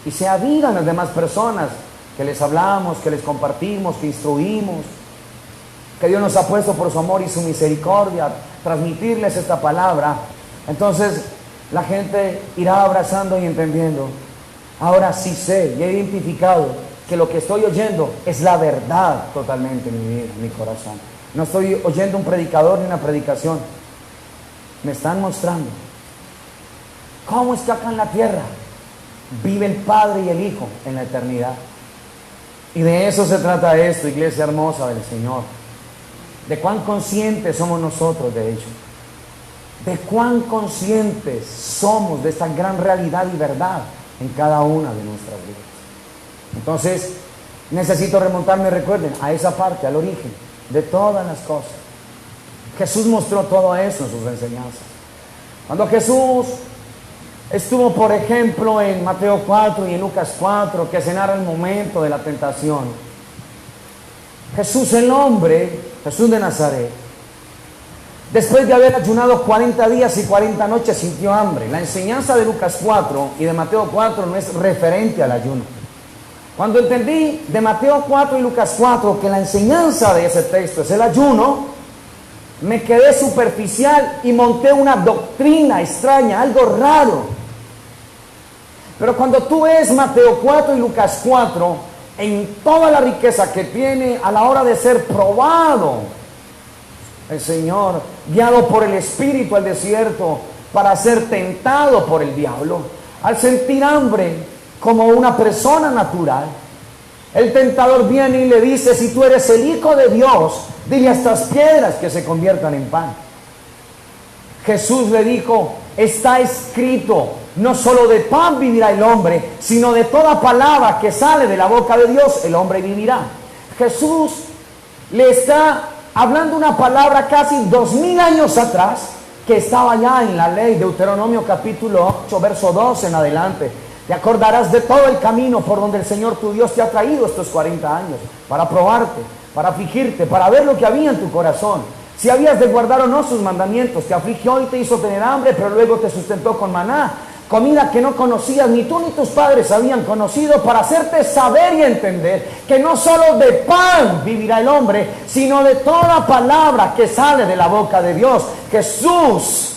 y sea vida en las demás personas que les hablamos, que les compartimos, que instruimos, que Dios nos ha puesto por su amor y su misericordia transmitirles esta palabra, entonces la gente irá abrazando y entendiendo. Ahora sí sé y he identificado que lo que estoy oyendo es la verdad totalmente en mi vida, en mi corazón. No estoy oyendo un predicador ni una predicación. Me están mostrando cómo es que acá en la tierra vive el Padre y el Hijo en la eternidad. Y de eso se trata esto, iglesia hermosa del Señor. De cuán conscientes somos nosotros de ello. De cuán conscientes somos de esta gran realidad y verdad en cada una de nuestras vidas. Entonces, necesito remontarme, recuerden, a esa parte, al origen de todas las cosas. Jesús mostró todo eso en sus enseñanzas. Cuando Jesús estuvo, por ejemplo, en Mateo 4 y en Lucas 4, que se narra el momento de la tentación, Jesús el hombre, Jesús de Nazaret, después de haber ayunado 40 días y 40 noches, sintió hambre. La enseñanza de Lucas 4 y de Mateo 4 no es referente al ayuno. Cuando entendí de Mateo 4 y Lucas 4 que la enseñanza de ese texto es el ayuno, me quedé superficial y monté una doctrina extraña, algo raro. Pero cuando tú ves Mateo 4 y Lucas 4, en toda la riqueza que tiene a la hora de ser probado, el Señor, guiado por el Espíritu al desierto para ser tentado por el diablo, al sentir hambre como una persona natural, el tentador viene y le dice: si tú eres el Hijo de Dios, dile a estas piedras que se conviertan en pan. Jesús le dijo: está escrito, no solo de pan vivirá el hombre, sino de toda palabra que sale de la boca de Dios, el hombre vivirá. Jesús le está hablando una palabra casi 2000 años atrás, que estaba ya en la ley, Deuteronomio capítulo 8, verso 12 en adelante. Te acordarás de todo el camino por donde el Señor tu Dios te ha traído estos 40 años, para probarte, para afligirte, para ver lo que había en tu corazón. Si habías de guardar o no sus mandamientos, te afligió y te hizo tener hambre, pero luego te sustentó con maná, comida que no conocías, ni tú ni tus padres habían conocido, para hacerte saber y entender que no solo de pan vivirá el hombre, sino de toda palabra que sale de la boca de Dios. Jesús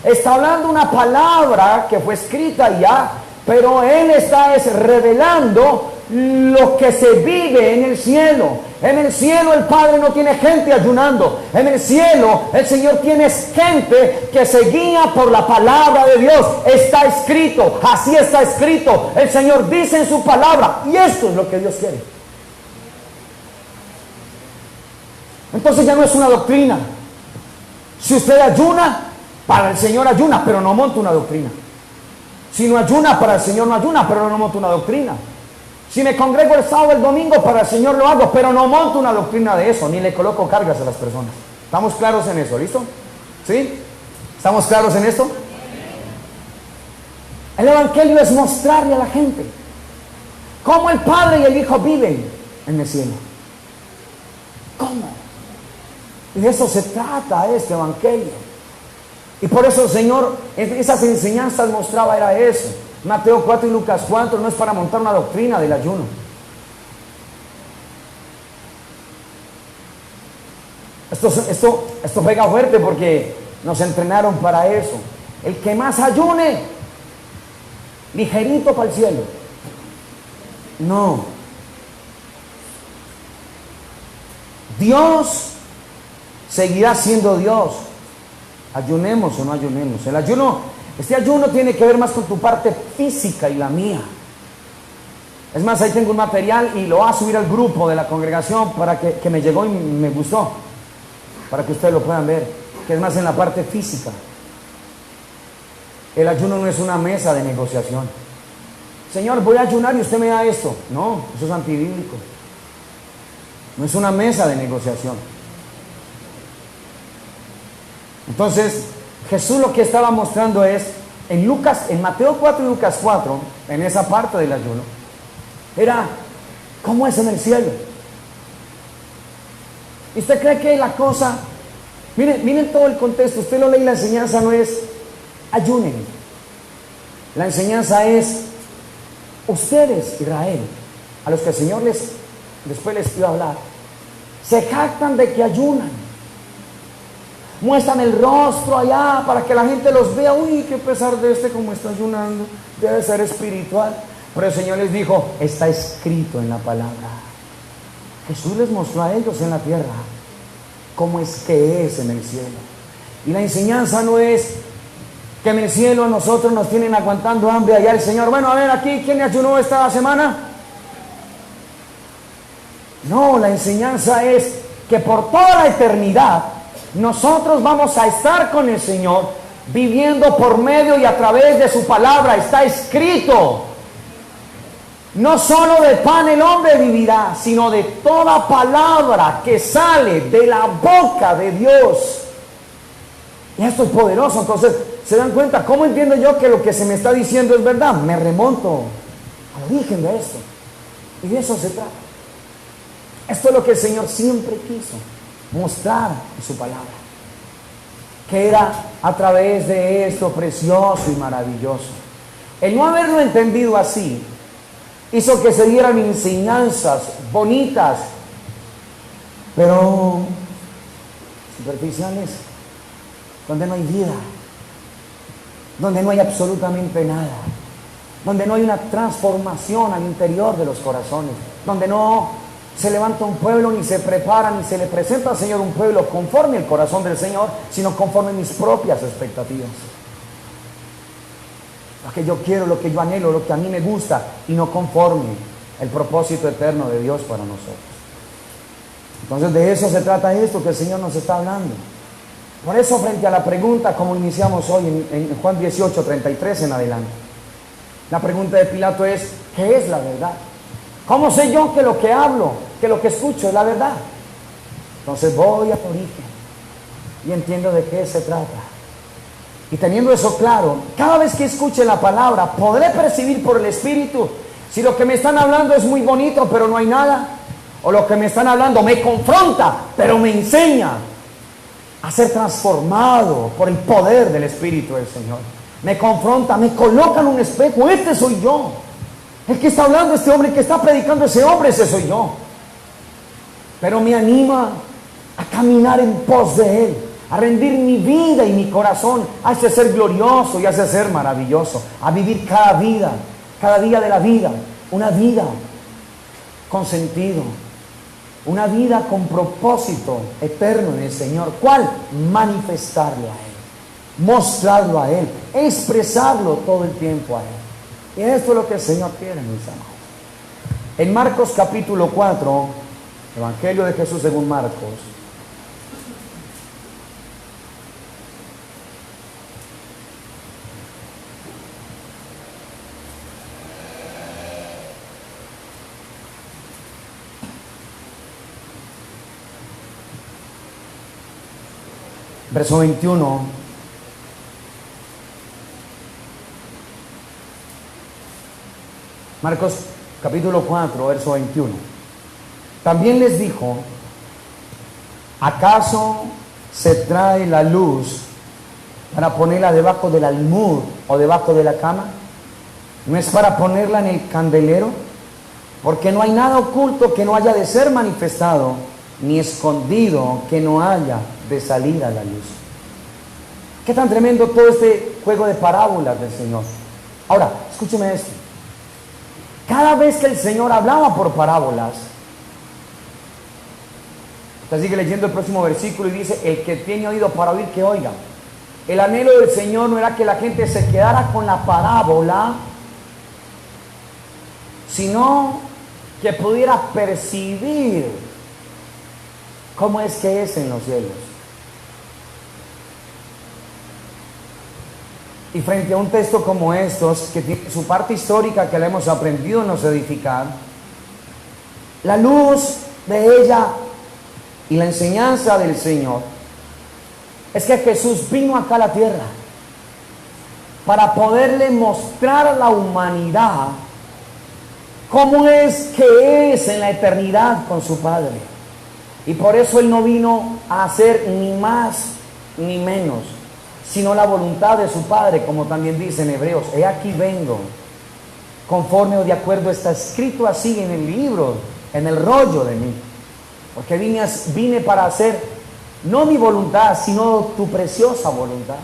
está hablando una palabra que fue escrita ya, pero Él está revelando lo que se vive en el cielo. En el cielo el Padre no tiene gente ayunando. En el cielo el Señor tiene gente que se guía por la palabra de Dios. Está escrito, así está escrito. El Señor dice en su palabra, y esto es lo que Dios quiere. Entonces ya no es una doctrina. Si usted ayuna, para el Señor ayuna, pero no monta una doctrina. Si no ayuna, para el Señor no ayuna, pero no monta una doctrina. Si me congrego el sábado, el domingo, para el Señor lo hago, pero no monto una doctrina de eso, ni le coloco cargas a las personas. ¿Estamos claros en eso? ¿Listo? ¿Sí? ¿Estamos claros en esto? El Evangelio es mostrarle a la gente cómo el Padre y el Hijo viven en el cielo. ¿Cómo? Y de eso se trata este Evangelio. Y por eso el Señor, esas enseñanzas mostraba, era eso. Mateo 4 y Lucas 4 no es para montar una doctrina del ayuno. Esto pega fuerte porque nos entrenaron para eso. El que más ayune, ligerito para el cielo. No. Dios seguirá siendo Dios. Ayunemos o no ayunemos. Este ayuno tiene que ver más con tu parte física y la mía. Es más, ahí tengo un material y lo voy a subir al grupo de la congregación para que me llegó y me gustó, para que ustedes lo puedan ver, que es más en la parte física. El ayuno no es una mesa de negociación. Señor, voy a ayunar y usted me da esto. No, eso es antibíblico. No es una mesa de negociación. Entonces, Jesús lo que estaba mostrando es, en Mateo 4 y Lucas 4, en esa parte del ayuno, era cómo es en el cielo. ¿Y usted cree que la cosa, miren todo el contexto, usted lo lee y la enseñanza no es ayunen. La enseñanza es, ustedes, Israel, a los que el Señor después les iba a hablar, se jactan de que ayunan. Muestran el rostro allá para que la gente los vea. Uy, qué pesar de como está ayunando. Debe ser espiritual. Pero el Señor les dijo, está escrito en la palabra. Jesús les mostró a ellos en la tierra cómo es que es en el cielo. Y la enseñanza no es que en el cielo a nosotros nos tienen aguantando hambre. Allá el Señor, bueno, a ver aquí, ¿quién ayunó esta semana? No, la enseñanza es que por toda la eternidad nosotros vamos a estar con el Señor, viviendo por medio y a través de su palabra. Está escrito, no solo de pan el hombre vivirá, sino de toda palabra que sale de la boca de Dios. Y esto es poderoso. Entonces, ¿se dan cuenta? ¿Cómo entiendo yo que lo que se me está diciendo es verdad? Me remonto al origen de esto. Y de eso se trata. Esto es lo que el Señor siempre quiso mostrar en su palabra, que era a través de esto precioso y maravilloso. El no haberlo entendido así hizo que se dieran enseñanzas bonitas, pero superficiales, donde no hay vida, donde no hay absolutamente nada, donde no hay una transformación al interior de los corazones, donde no se levanta un pueblo, ni se prepara, ni se le presenta al Señor un pueblo conforme al corazón del Señor, sino conforme a mis propias expectativas. Lo que yo quiero, lo que yo anhelo, lo que a mí me gusta, y no conforme el propósito eterno de Dios para nosotros. Entonces de eso se trata esto que el Señor nos está hablando. Por eso, frente a la pregunta, como iniciamos hoy en Juan 18, 33 en adelante, la pregunta de Pilato es, ¿qué es la verdad? ¿Cómo sé yo que lo que hablo, que lo que escucho es la verdad? Entonces voy al origen y entiendo de qué se trata. Y teniendo eso claro, cada vez que escuche la palabra, podré percibir por el Espíritu si lo que me están hablando es muy bonito, pero no hay nada, o lo que me están hablando me confronta, pero me enseña a ser transformado por el poder del Espíritu del Señor. me confronta, me coloca en un espejo. Este soy yo. El que está hablando, este hombre, el que está predicando, ese hombre, ese soy yo. Pero me anima a caminar en pos de Él, a rendir mi vida y mi corazón a ese ser glorioso y a ese ser maravilloso, a vivir cada día de la vida, una vida con sentido, una vida con propósito eterno en el Señor. ¿Cuál? Manifestarlo a Él, mostrarlo a Él, expresarlo todo el tiempo a Él. Y esto es lo que el Señor quiere, mis amados. En Marcos capítulo 4, Evangelio de Jesús según Marcos, verso 21. Marcos capítulo 4, verso 21. También les dijo: ¿acaso se trae la luz para ponerla debajo del almud o debajo de la cama? ¿No es para ponerla en el candelero? Porque no hay nada oculto que no haya de ser manifestado, ni escondido que no haya de salir a la luz. Qué tan tremendo todo este juego de parábolas del Señor. Ahora, escúcheme esto. Cada vez que el Señor hablaba por parábolas, usted sigue leyendo el próximo versículo y dice: el que tiene oído para oír, que oiga. El anhelo del Señor no era que la gente se quedara con la parábola, sino que pudiera percibir cómo es que es en los cielos. Y frente a un texto como estos, que tiene su parte histórica que la hemos aprendido en los edificar, la luz de ella y la enseñanza del Señor es que Jesús vino acá a la tierra para poderle mostrar a la humanidad cómo es que es en la eternidad con su Padre. Y por eso Él no vino a hacer ni más ni menos, sino la voluntad de su Padre, como también dice en Hebreos: he aquí vengo, conforme o de acuerdo está escrito así en el libro, en el rollo de mí. Porque vine para hacer no mi voluntad, sino tu preciosa voluntad.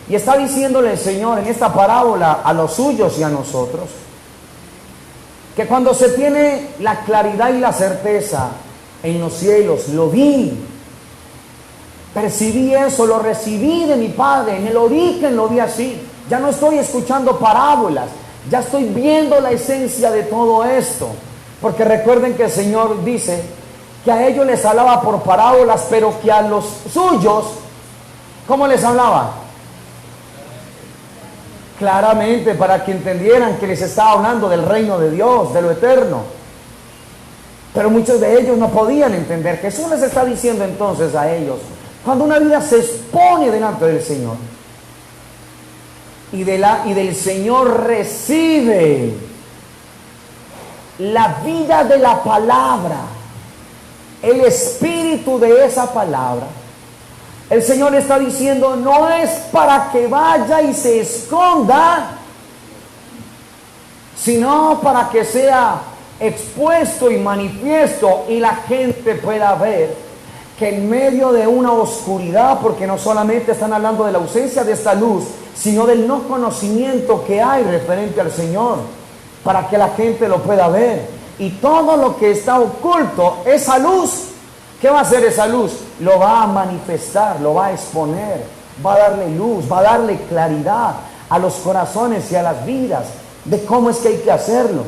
Y está diciéndole el Señor en esta parábola a los suyos y a nosotros, que cuando se tiene la claridad y la certeza en los cielos, lo vi, percibí eso, lo recibí de mi Padre, en el origen lo vi así. Ya no estoy escuchando parábolas, ya estoy viendo la esencia de todo esto. Porque recuerden que el Señor dice que a ellos les hablaba por parábolas, pero que a los suyos, ¿cómo les hablaba? Claramente, para que entendieran que les estaba hablando del reino de Dios, de lo eterno. Pero muchos de ellos no podían entender. Jesús les está diciendo entonces a ellos: cuando una vida se expone delante del Señor y del Señor recibe la vida de la palabra, el espíritu de esa palabra, el Señor está diciendo: no es para que vaya y se esconda, sino para que sea expuesto y manifiesto y la gente pueda ver que en medio de una oscuridad, porque no solamente están hablando de la ausencia de esta luz, sino del no conocimiento que hay referente al Señor, para que la gente lo pueda ver. Y todo lo que está oculto, esa luz, ¿qué va a hacer esa luz? Lo va a manifestar, lo va a exponer, va a darle luz, va a darle claridad a los corazones y a las vidas de cómo es que hay que hacerlo.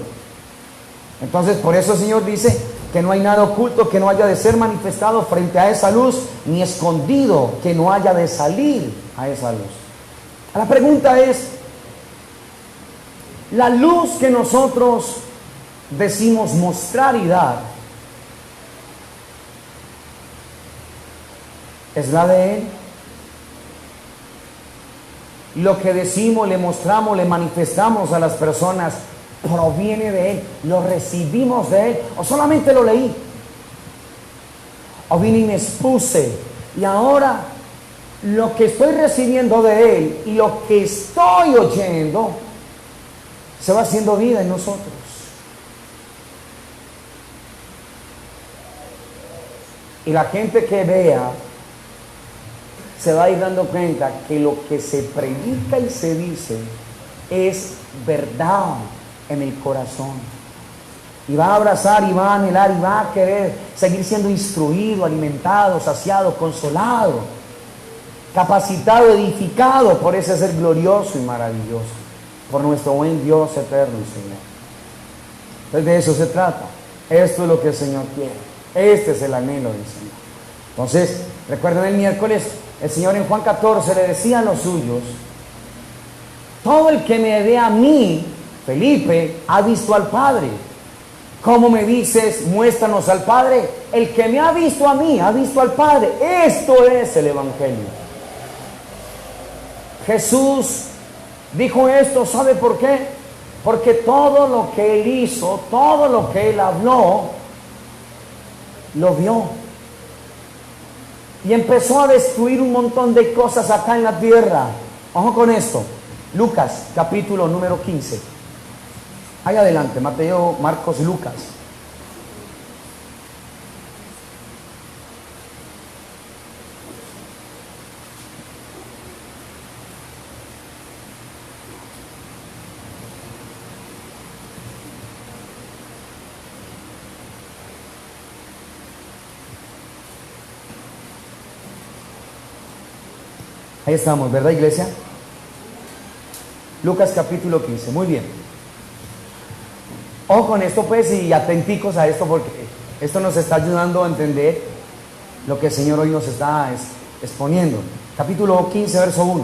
Entonces, por eso el Señor dice que no hay nada oculto que no haya de ser manifestado frente a esa luz, ni escondido que no haya de salir a esa luz. La pregunta es: la luz que nosotros decimos mostrar y dar, ¿es la de Él? Lo que decimos, le mostramos, le manifestamos a las personas, ¿proviene de Él? ¿Lo recibimos de Él? ¿O solamente lo leí? ¿O vine y me expuse y ahora lo que estoy recibiendo de Él y lo que estoy oyendo se va haciendo vida en nosotros. Y la gente que vea se va a ir dando cuenta que lo que se predica y se dice es verdad en el corazón. Y va a abrazar y va a anhelar y va a querer seguir siendo instruido, alimentado, saciado, consolado, capacitado, edificado por ese ser glorioso y maravilloso, por nuestro buen Dios eterno y Señor. Entonces de eso se trata. Esto es lo que el Señor quiere. Este es el anhelo del Señor. Entonces, recuerden el miércoles, el Señor en Juan 14 le decía a los suyos: todo el que me ve a mí, Felipe, ha visto al Padre. ¿Cómo me dices, muéstranos al Padre? El que me ha visto a mí, ha visto al Padre. Esto es el Evangelio. Jesús dijo esto, ¿sabe por qué? Porque todo lo que Él hizo, todo lo que Él habló, lo vio. Y empezó a destruir un montón de cosas acá en la tierra. Ojo con esto. Lucas, capítulo número 15. Ahí adelante, Mateo, Marcos y Lucas. Ahí estamos, ¿verdad, iglesia? Lucas capítulo 15, muy bien. Ojo con esto pues y atenticos a esto, porque esto nos está ayudando a entender lo que el Señor hoy nos está exponiendo. Capítulo 15, verso 1.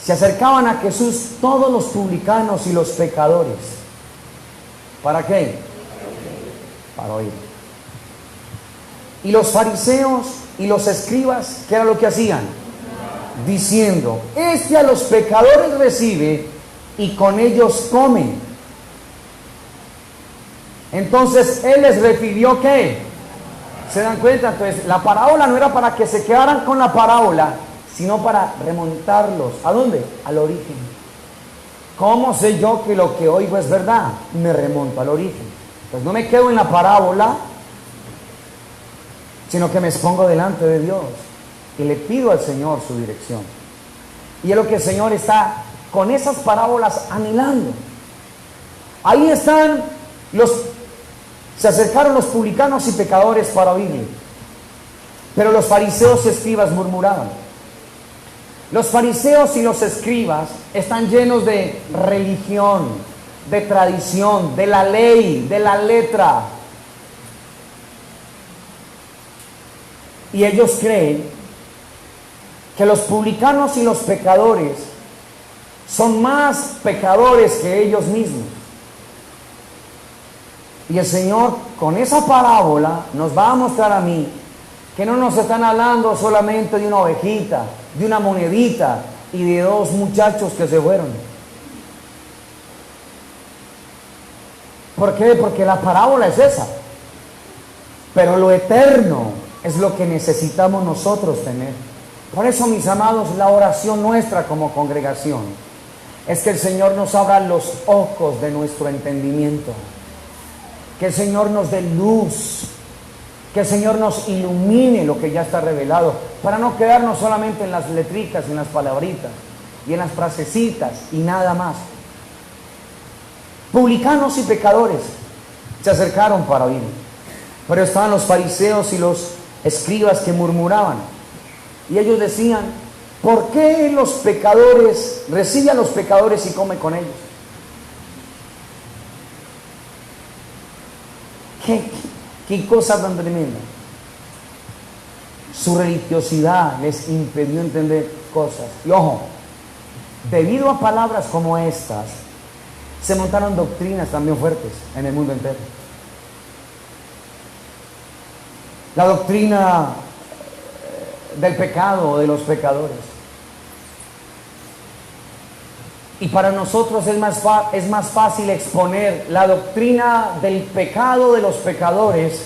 Se acercaban a Jesús todos los publicanos y los pecadores. ¿Para qué? Para oír. Y los fariseos y los escribas, ¿qué era lo que hacían? Diciendo: este a los pecadores recibe y con ellos come. Entonces Él les refirió ¿qué? ¿Se dan cuenta? Entonces la parábola no era para que se quedaran con la parábola, sino para remontarlos. ¿A dónde? Al origen. ¿Cómo sé yo que lo que oigo es verdad? Me remonto al origen. Pues no me quedo en la parábola, sino que me expongo delante de Dios y le pido al Señor su dirección. Y es lo que el Señor está con esas parábolas anhelando. Ahí están se acercaron los publicanos y pecadores para oírle. Pero los fariseos y escribas murmuraban. Los fariseos y los escribas están llenos de religión, de tradición, de la ley, de la letra. Y ellos creen que los publicanos y los pecadores son más pecadores que ellos mismos. Y el Señor con esa parábola nos va a mostrar a mí que no nos están hablando solamente de una ovejita, de una monedita y de dos muchachos que se fueron. ¿Por qué? Porque la parábola es esa. Pero lo eterno es lo que necesitamos nosotros tener. Por eso, mis amados, la oración nuestra como congregación es que el Señor nos abra los ojos de nuestro entendimiento, que el Señor nos dé luz, que el Señor nos ilumine lo que ya está revelado, para no quedarnos solamente en las letritas, en las palabritas y en las frasecitas y nada más. Publicanos y pecadores se acercaron para oír, pero estaban los fariseos y los escribas que murmuraban. Y ellos decían: ¿por qué los pecadores recibe a los pecadores y come con ellos? ¿Qué cosa tan tremenda? Su religiosidad les impidió entender cosas. Y ojo, debido a palabras como estas, se montaron doctrinas también fuertes en el mundo entero. La doctrina del pecado o de los pecadores. Y para nosotros es más fácil exponer la doctrina del pecado de los pecadores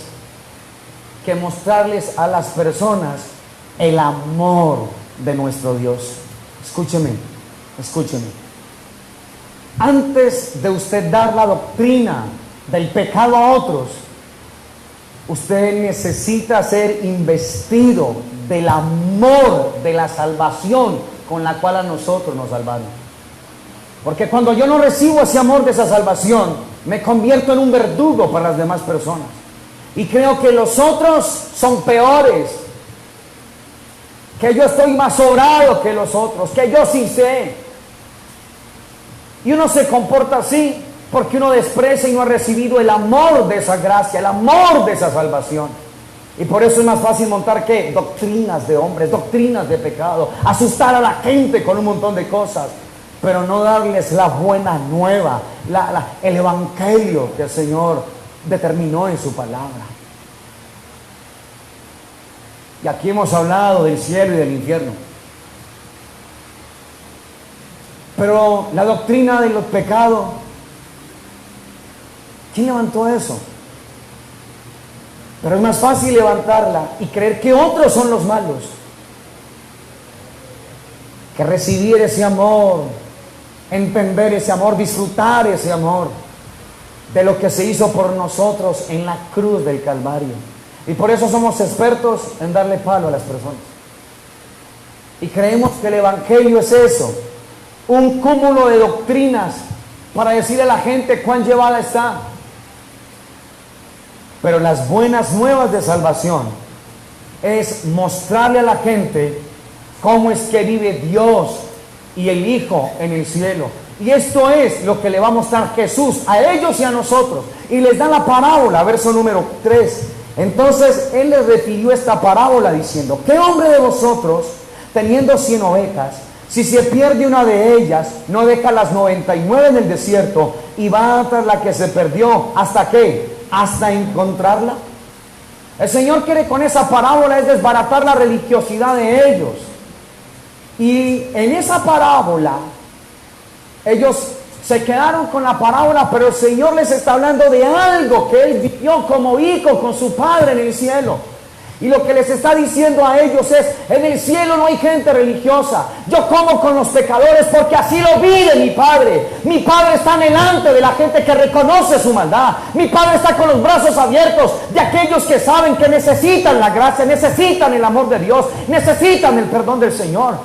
que mostrarles a las personas el amor de nuestro Dios. Escúcheme, escúcheme. Antes de usted dar la doctrina del pecado a otros, usted necesita ser investido del amor de la salvación con la cual a nosotros nos salvaron. Porque cuando yo no recibo ese amor de esa salvación, me convierto en un verdugo para las demás personas. Y creo que los otros son peores, que yo estoy más sobrado que los otros, que yo sí sé. Y uno se comporta así porque uno desprecia y no ha recibido el amor de esa gracia, el amor de esa salvación. Y por eso es más fácil montar, ¿qué? Doctrinas de hombres, doctrinas de pecado, asustar a la gente con un montón de cosas, pero no darles la buena nueva, el evangelio que el Señor determinó en su palabra. Y aquí hemos hablado del cielo y del infierno. Pero la doctrina de los pecados, ¿quién levantó eso? Pero es más fácil levantarla y creer que otros son los malos, que recibir ese amor, entender ese amor, disfrutar ese amor de lo que se hizo por nosotros en la cruz del Calvario. Y por eso somos expertos en darle palo a las personas. Y creemos que el evangelio es eso, un cúmulo de doctrinas para decirle a la gente cuán llevada está. Pero las buenas nuevas de salvación es mostrarle a la gente cómo es que vive Dios y el Hijo en el cielo. Y esto es lo que le va a mostrar Jesús a ellos y a nosotros. Y les da la parábola, verso número 3. Entonces Él les refirió esta parábola diciendo: ¿qué hombre de vosotros, teniendo 100 ovejas, si se pierde una de ellas, no deja las 99 en el desierto y va tras la que se perdió? ¿Hasta qué? Hasta encontrarla. El Señor quiere con esa parábola es desbaratar la religiosidad de ellos. Y en esa parábola ellos se quedaron con la parábola, pero el Señor les está hablando de algo que Él vivió como hijo con su Padre en el cielo. Y lo que les está diciendo a ellos es: en el cielo no hay gente religiosa. Yo como con los pecadores porque así lo vi de mi Padre. Mi Padre está delante de la gente que reconoce su maldad. Mi Padre está con los brazos abiertos de aquellos que saben que necesitan la gracia, necesitan el amor de Dios, necesitan el perdón del Señor.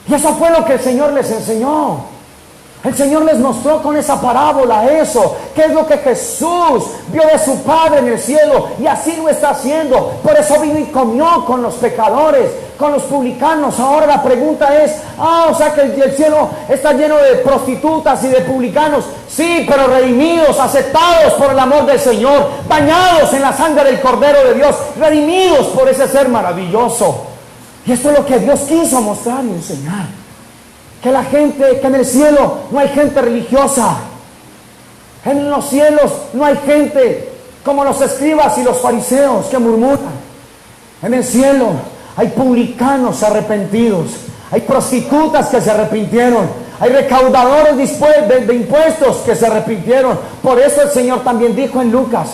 Y eso fue lo que el Señor les enseñó. El Señor les mostró con esa parábola eso, que es lo que Jesús vio de su Padre en el cielo, y así lo está haciendo. Por eso vino y comió con los pecadores, con los publicanos. Ahora la pregunta es: o sea que el cielo está lleno de prostitutas y de publicanos. Sí, pero redimidos, aceptados por el amor del Señor, bañados en la sangre del Cordero de Dios, redimidos por ese ser maravilloso. Y esto es lo que Dios quiso mostrar y enseñar. Que la gente, que en el cielo no hay gente religiosa. En los cielos no hay gente como los escribas y los fariseos que murmuran. En el cielo hay publicanos arrepentidos. Hay prostitutas que se arrepintieron. Hay recaudadores de impuestos que se arrepintieron. Por eso el Señor también dijo en Lucas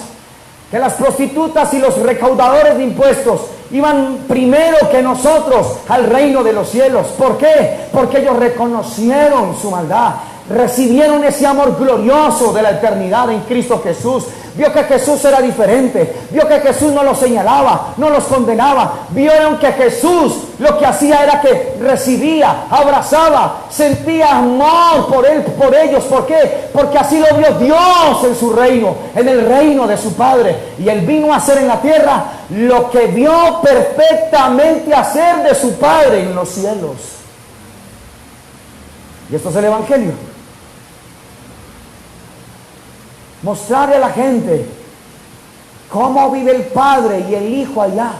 que las prostitutas y los recaudadores de impuestos iban primero que nosotros al reino de los cielos. ¿Por qué? Porque ellos reconocieron su maldad, recibieron ese amor glorioso de la eternidad en Cristo Jesús. Vio que Jesús era diferente, vio que Jesús no los señalaba, no los condenaba. Vieron que Jesús lo que hacía era que recibía, abrazaba, sentía amor por él, por ellos. ¿Por qué? Porque así lo vio Dios en su reino, en el reino de su Padre. Y Él vino a hacer en la tierra lo que vio perfectamente hacer de su Padre en los cielos. Y esto es el Evangelio. Mostrarle a la gente cómo vive el Padre y el Hijo allá.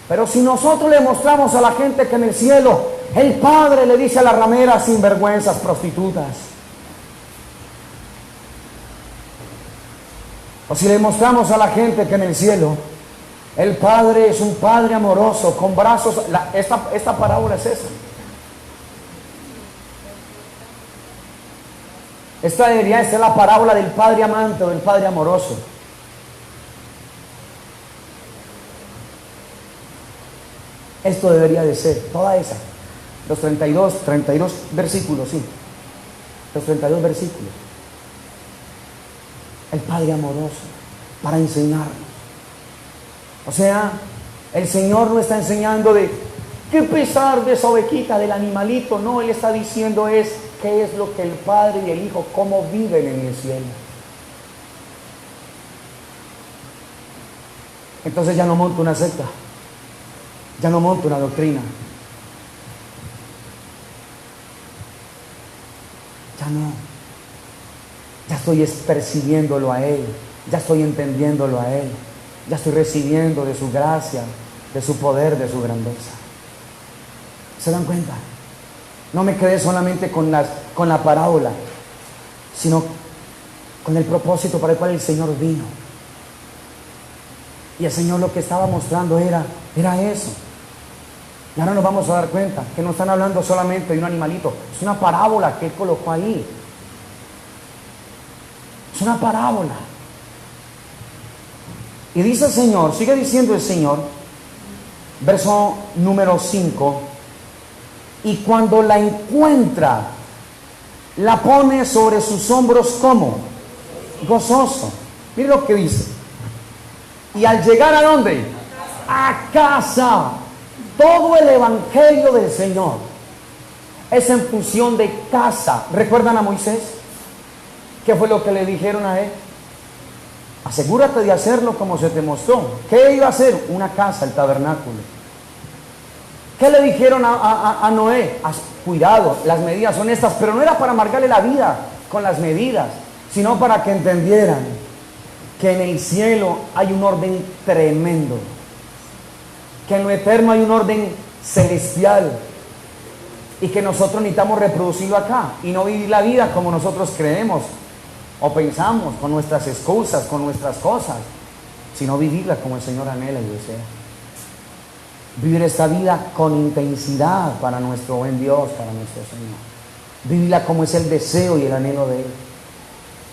Pero si nosotros le mostramos a la gente que en el cielo el Padre le dice a las rameras, sinvergüenzas, prostitutas, o si le mostramos a la gente que en el cielo el Padre es un Padre amoroso, con brazos, esta parábola es esa. Esta debería ser la parábola del Padre amante o del Padre amoroso. Esto debería de ser, toda esa. Los 32 versículos, sí. Los 32 versículos. El Padre amoroso para enseñarnos. O sea, el Señor no está enseñando de qué pesar de esa ovejita, del animalito. No, Él está diciendo qué es lo que el Padre y el Hijo, cómo viven en el cielo. Entonces ya no monto una secta, ya no monto una doctrina, ya no, ya estoy percibiéndolo a Él, ya estoy entendiéndolo a Él, ya estoy recibiendo de su gracia, de su poder, de su grandeza. ¿Se dan cuenta? No me quedé solamente con la parábola, sino con el propósito para el cual el Señor vino. Y el Señor lo que estaba mostrando era eso. Y ahora nos vamos a dar cuenta que no están hablando solamente de un animalito. Es una parábola que Él colocó ahí. Es una parábola. Y dice el Señor, sigue diciendo el Señor, verso número 5, y cuando la encuentra, la pone sobre sus hombros como gozoso. Mire lo que dice. Y al llegar ¿a dónde? A casa. Todo el evangelio del Señor es en función de casa. ¿Recuerdan a Moisés? ¿Qué fue lo que le dijeron a él? Asegúrate de hacerlo como se te mostró. ¿Qué iba a hacer? Una casa, el tabernáculo. ¿Qué le dijeron a Noé? Cuidado, las medidas son estas, pero no era para amargarle la vida con las medidas, sino para que entendieran que en el cielo hay un orden tremendo, que en lo eterno hay un orden celestial, y que nosotros necesitamos reproducirlo acá y no vivir la vida como nosotros creemos o pensamos, con nuestras excusas, con nuestras cosas, sino vivirla como el Señor anhela y desea. Vivir esta vida con intensidad para nuestro buen Dios, para nuestro Señor. Vivirla como es el deseo y el anhelo de Él.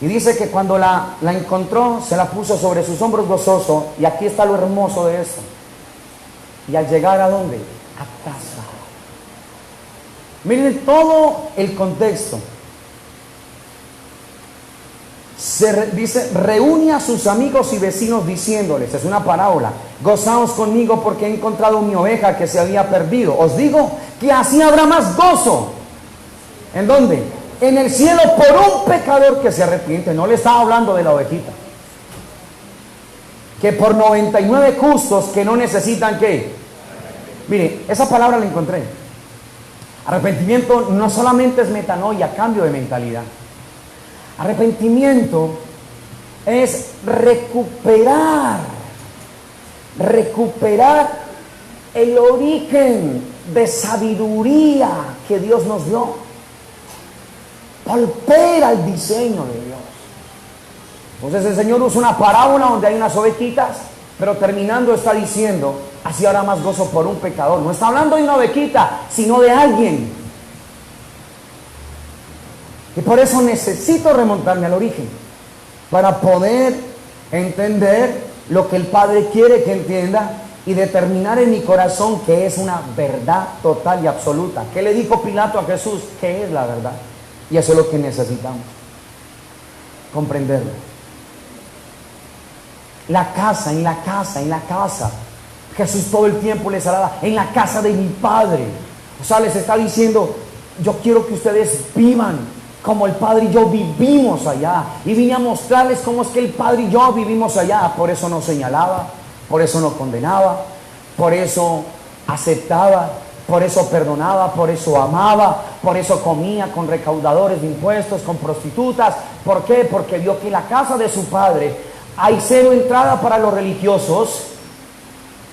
Y dice que cuando la encontró, se la puso sobre sus hombros gozoso. Y aquí está lo hermoso de esto. Y al llegar ¿a dónde? A casa. Miren todo el contexto. Dice, reúne a sus amigos y vecinos diciéndoles, es una parábola, gozaos conmigo porque he encontrado mi oveja que se había perdido. Os digo que así habrá más gozo. ¿En dónde? En el cielo por un pecador que se arrepiente. No le estaba hablando de la ovejita. Que por 99 justos que no necesitan ¿qué? Mire, esa palabra la encontré. Arrepentimiento no solamente es metanoia, cambio de mentalidad. Arrepentimiento es recuperar el origen de sabiduría que Dios nos dio. Volver al diseño de Dios. Entonces el Señor usa una parábola donde hay unas ovejitas, pero terminando está diciendo, así habrá más gozo por un pecador. No está hablando de una ovejita, sino de alguien. Y por eso necesito remontarme al origen, para poder entender lo que el Padre quiere que entienda y determinar en mi corazón que es una verdad total y absoluta. ¿Qué le dijo Pilato a Jesús? ¿Qué es la verdad? Y eso es lo que necesitamos, comprenderlo. En la casa. Jesús todo el tiempo les hablaba, en la casa de mi Padre. O sea, les está diciendo, yo quiero que ustedes vivan como el Padre y yo vivimos allá. Y vine a mostrarles cómo es que el Padre y yo vivimos allá. Por eso no señalaba, por eso no condenaba, por eso aceptaba, por eso perdonaba, por eso amaba, por eso comía con recaudadores de impuestos, con prostitutas. ¿Por qué? Porque vio que en la casa de su Padre hay cero entrada para los religiosos,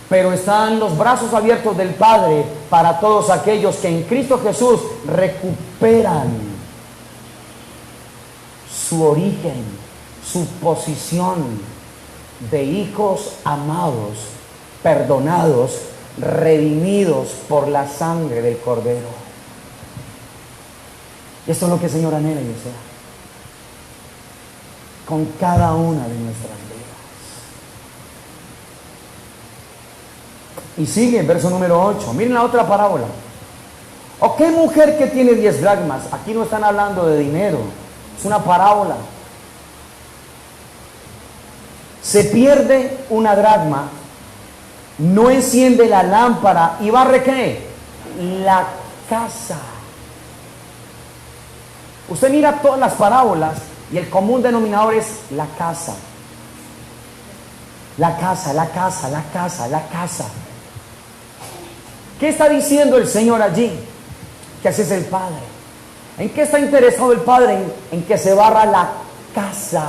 pero están los brazos abiertos del Padre para todos aquellos que en Cristo Jesús recuperan su origen, su posición de hijos amados, perdonados, redimidos por la sangre del Cordero. Y esto es lo que el Señor anhela y desea con cada una de nuestras vidas. Y sigue, verso número 8. Miren la otra parábola. ¿O qué mujer que tiene 10 dracmas? Aquí no están hablando de dinero, es una parábola. Se pierde una dracma, no enciende la lámpara y barre ¿qué? La casa. Usted mira todas las parábolas y el común denominador es la casa. La casa, la casa, la casa, la casa. ¿Qué está diciendo el Señor allí? Que así es el Padre. ¿En qué está interesado el Padre? En que se barra la casa.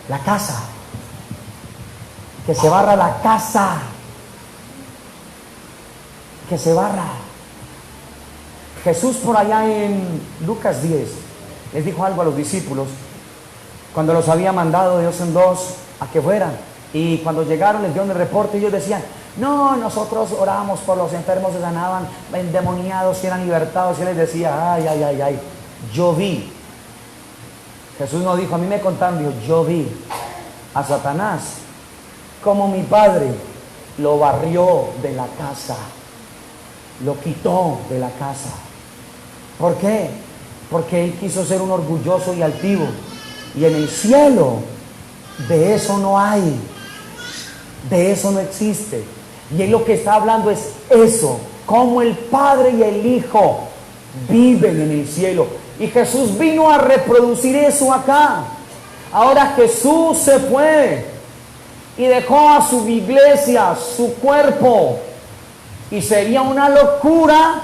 La casa. Que se barra la casa. Que se barra. Jesús por allá en Lucas 10 les dijo algo a los discípulos cuando los había mandado de dos en dos a que fueran. Y cuando llegaron les dieron el reporte y ellos decían: no, nosotros oramos por los enfermos, se sanaban, endemoniados, que eran libertados. Y él les decía: ay, ay, ay, ay, yo vi. Jesús no dijo: a mí me contaron, dijo: yo vi a Satanás como mi Padre lo barrió de la casa, lo quitó de la casa. ¿Por qué? Porque él quiso ser un orgulloso y altivo. Y en el cielo de eso no hay. De eso no existe. Y él lo que está hablando es eso, cómo el Padre y el Hijo viven en el cielo. Y Jesús vino a reproducir eso acá. Ahora Jesús se fue y dejó a su iglesia, su cuerpo. Y sería una locura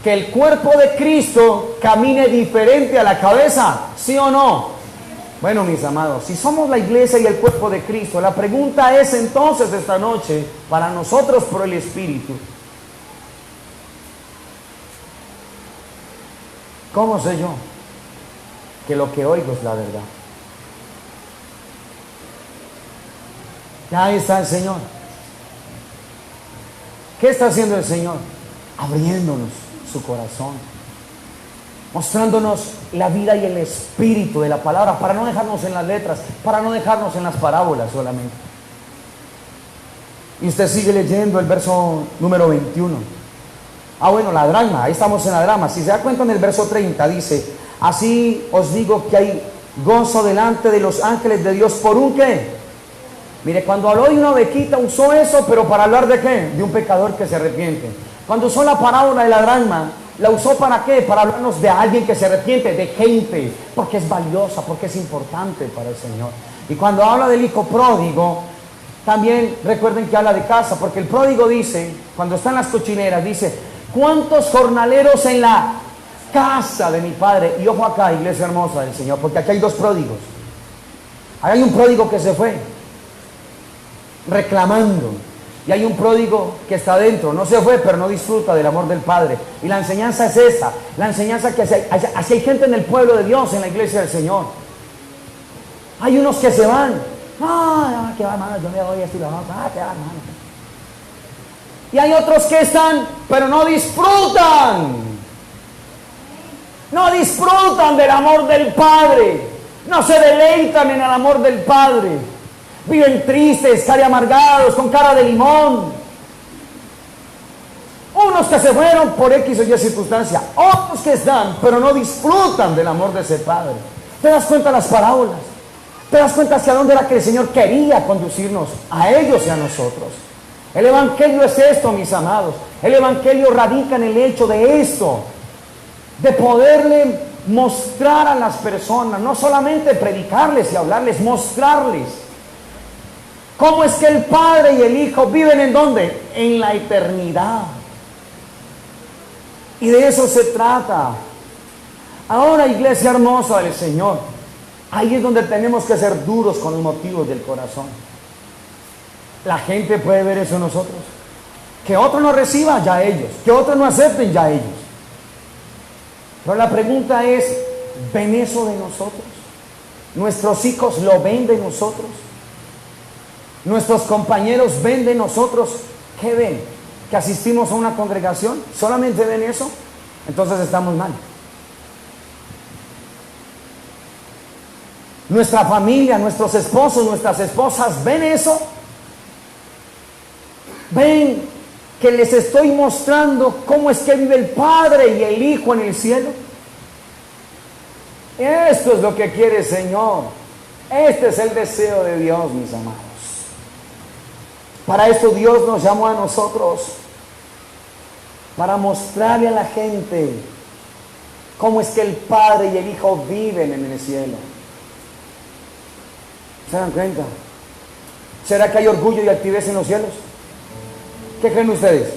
que el cuerpo de Cristo camine diferente a la cabeza, ¿sí o no? Bueno, mis amados, si somos la iglesia y el cuerpo de Cristo, la pregunta es entonces esta noche, para nosotros por el Espíritu: ¿cómo sé yo que lo que oigo es la verdad? Ya ahí está el Señor. ¿Qué está haciendo el Señor? Abriéndonos su corazón, mostrándonos la vida y el espíritu de la palabra, para no dejarnos en las letras, para no dejarnos en las parábolas solamente. Y usted sigue leyendo el verso número 21. Bueno, la dracma, ahí estamos en la dracma. Si se da cuenta, en el verso 30 dice: así os digo que hay gozo delante de los ángeles de Dios por un ¿qué? Mire, cuando habló de una ovejita usó eso, pero para hablar de ¿qué? De un pecador que se arrepiente. Cuando usó la parábola de la dracma, ¿la usó para qué? Para hablarnos de alguien que se arrepiente, de gente, porque es valiosa, porque es importante para el Señor. Y cuando habla del hijo pródigo, también recuerden que habla de casa, porque el pródigo dice, cuando está en las cochineras, dice: ¿cuántos jornaleros en la casa de mi padre? Y ojo acá, iglesia hermosa del Señor, porque aquí hay dos pródigos. Ahí hay un pródigo que se fue reclamando, y hay un pródigo que está dentro, no se fue, pero no disfruta del amor del Padre. Y la enseñanza es esa, la enseñanza que así hay gente en el pueblo de Dios, en la iglesia del Señor. Hay unos que se van: no, que va, hermano, yo me voy a decir, que va, hermano. Y hay otros que están, pero no disfrutan. No disfrutan del amor del Padre. No se deleitan en el amor del Padre. Viven tristes, cara amargados, con cara de limón. Unos que se fueron por X o Y circunstancia, otros que están, pero no disfrutan del amor de ese Padre. ¿Te das cuenta de las parábolas? ¿Te das cuenta hacia dónde era que el Señor quería conducirnos? A ellos y a nosotros. El Evangelio es esto, mis amados. El Evangelio radica en el hecho de esto, de poderle mostrar a las personas, no solamente predicarles y hablarles, mostrarles cómo es que el Padre y el Hijo viven ¿en dónde? En la eternidad. Y de eso se trata. Ahora, iglesia hermosa del Señor, ahí es donde tenemos que ser duros con los motivos del corazón. La gente puede ver eso en nosotros. Que otro no reciba, ya ellos. Que otros no acepten, ya ellos. Pero la pregunta es: ¿ven eso de nosotros? ¿Nuestros hijos lo ven de nosotros? ¿Nuestros compañeros ven de nosotros? ¿Qué ven? ¿Que asistimos a una congregación? ¿Solamente ven eso? Entonces estamos mal. Nuestra familia, nuestros esposos, nuestras esposas, ¿ven eso? ¿Ven que les estoy mostrando cómo es que vive el Padre y el Hijo en el cielo? Esto es lo que quiere el Señor. Este es el deseo de Dios, mis amados. Para eso Dios nos llamó a nosotros, para mostrarle a la gente cómo es que el Padre y el Hijo viven en el cielo. ¿Se dan cuenta? ¿Será que hay orgullo y altivez en los cielos? ¿Qué creen ustedes?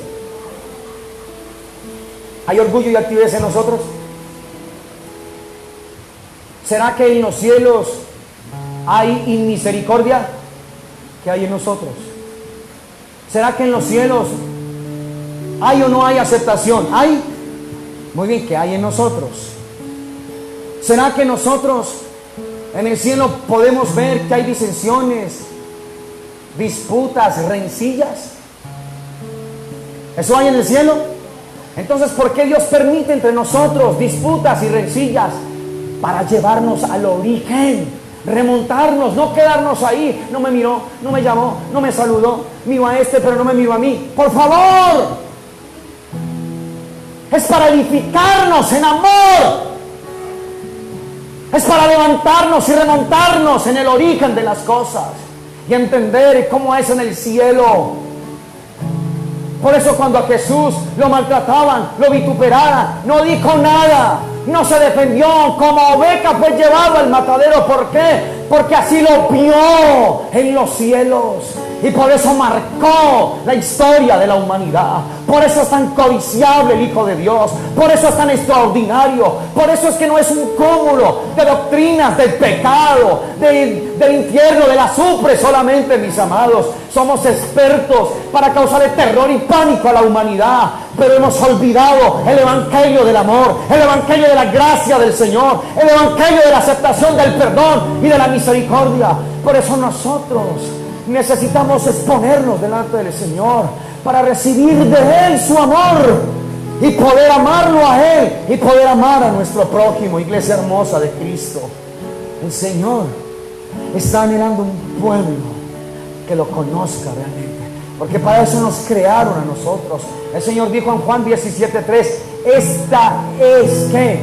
¿Hay orgullo y altivez en nosotros? ¿Será que en los cielos hay inmisericordia? ¿Qué hay en nosotros? ¿Será que en los cielos hay o no hay aceptación? ¿Hay? Muy bien, ¿qué hay en nosotros? ¿Será que nosotros en el cielo podemos ver que hay disensiones, disputas, rencillas? ¿Eso hay en el cielo? Entonces, ¿por qué Dios permite entre nosotros disputas y rencillas? Para llevarnos al origen, remontarnos, no quedarnos ahí. No me miró, no me llamó, no me saludó, miró a este pero no me miró a mí. Por favor, es para edificarnos en amor, es para levantarnos y remontarnos en el origen de las cosas y entender cómo es en el cielo. Por eso cuando a Jesús lo maltrataban, lo vituperaban, no dijo nada, no se defendió, como oveja fue llevado al matadero. ¿Por qué? Porque así lo vio en los cielos. Y por eso marcó la historia de la humanidad. Por eso es tan codiciable el Hijo de Dios. Por eso es tan extraordinario. Por eso es que no es un cúmulo de doctrinas del pecado, del infierno, del azufre solamente, mis amados. Somos expertos para causar terror y pánico a la humanidad. Pero hemos olvidado el evangelio del amor, el evangelio de la gracia del Señor, el evangelio de la aceptación del perdón y de la misericordia. Por eso nosotros necesitamos exponernos delante del Señor para recibir de Él su amor y poder amarlo a Él y poder amar a nuestro prójimo. Iglesia hermosa de Cristo, el Señor está anhelando un pueblo que lo conozca realmente, porque para eso nos crearon a nosotros. El Señor dijo en Juan 17:3: esta es que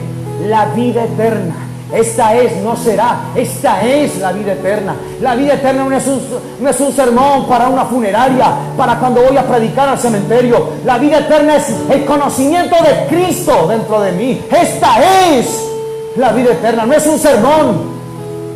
la vida eterna. Esta es, no será, esta es la vida eterna. La vida eterna no es un sermón para una funeraria, para cuando voy a predicar al cementerio. La vida eterna es el conocimiento de Cristo dentro de mí. Esta es la vida eterna, no es un sermón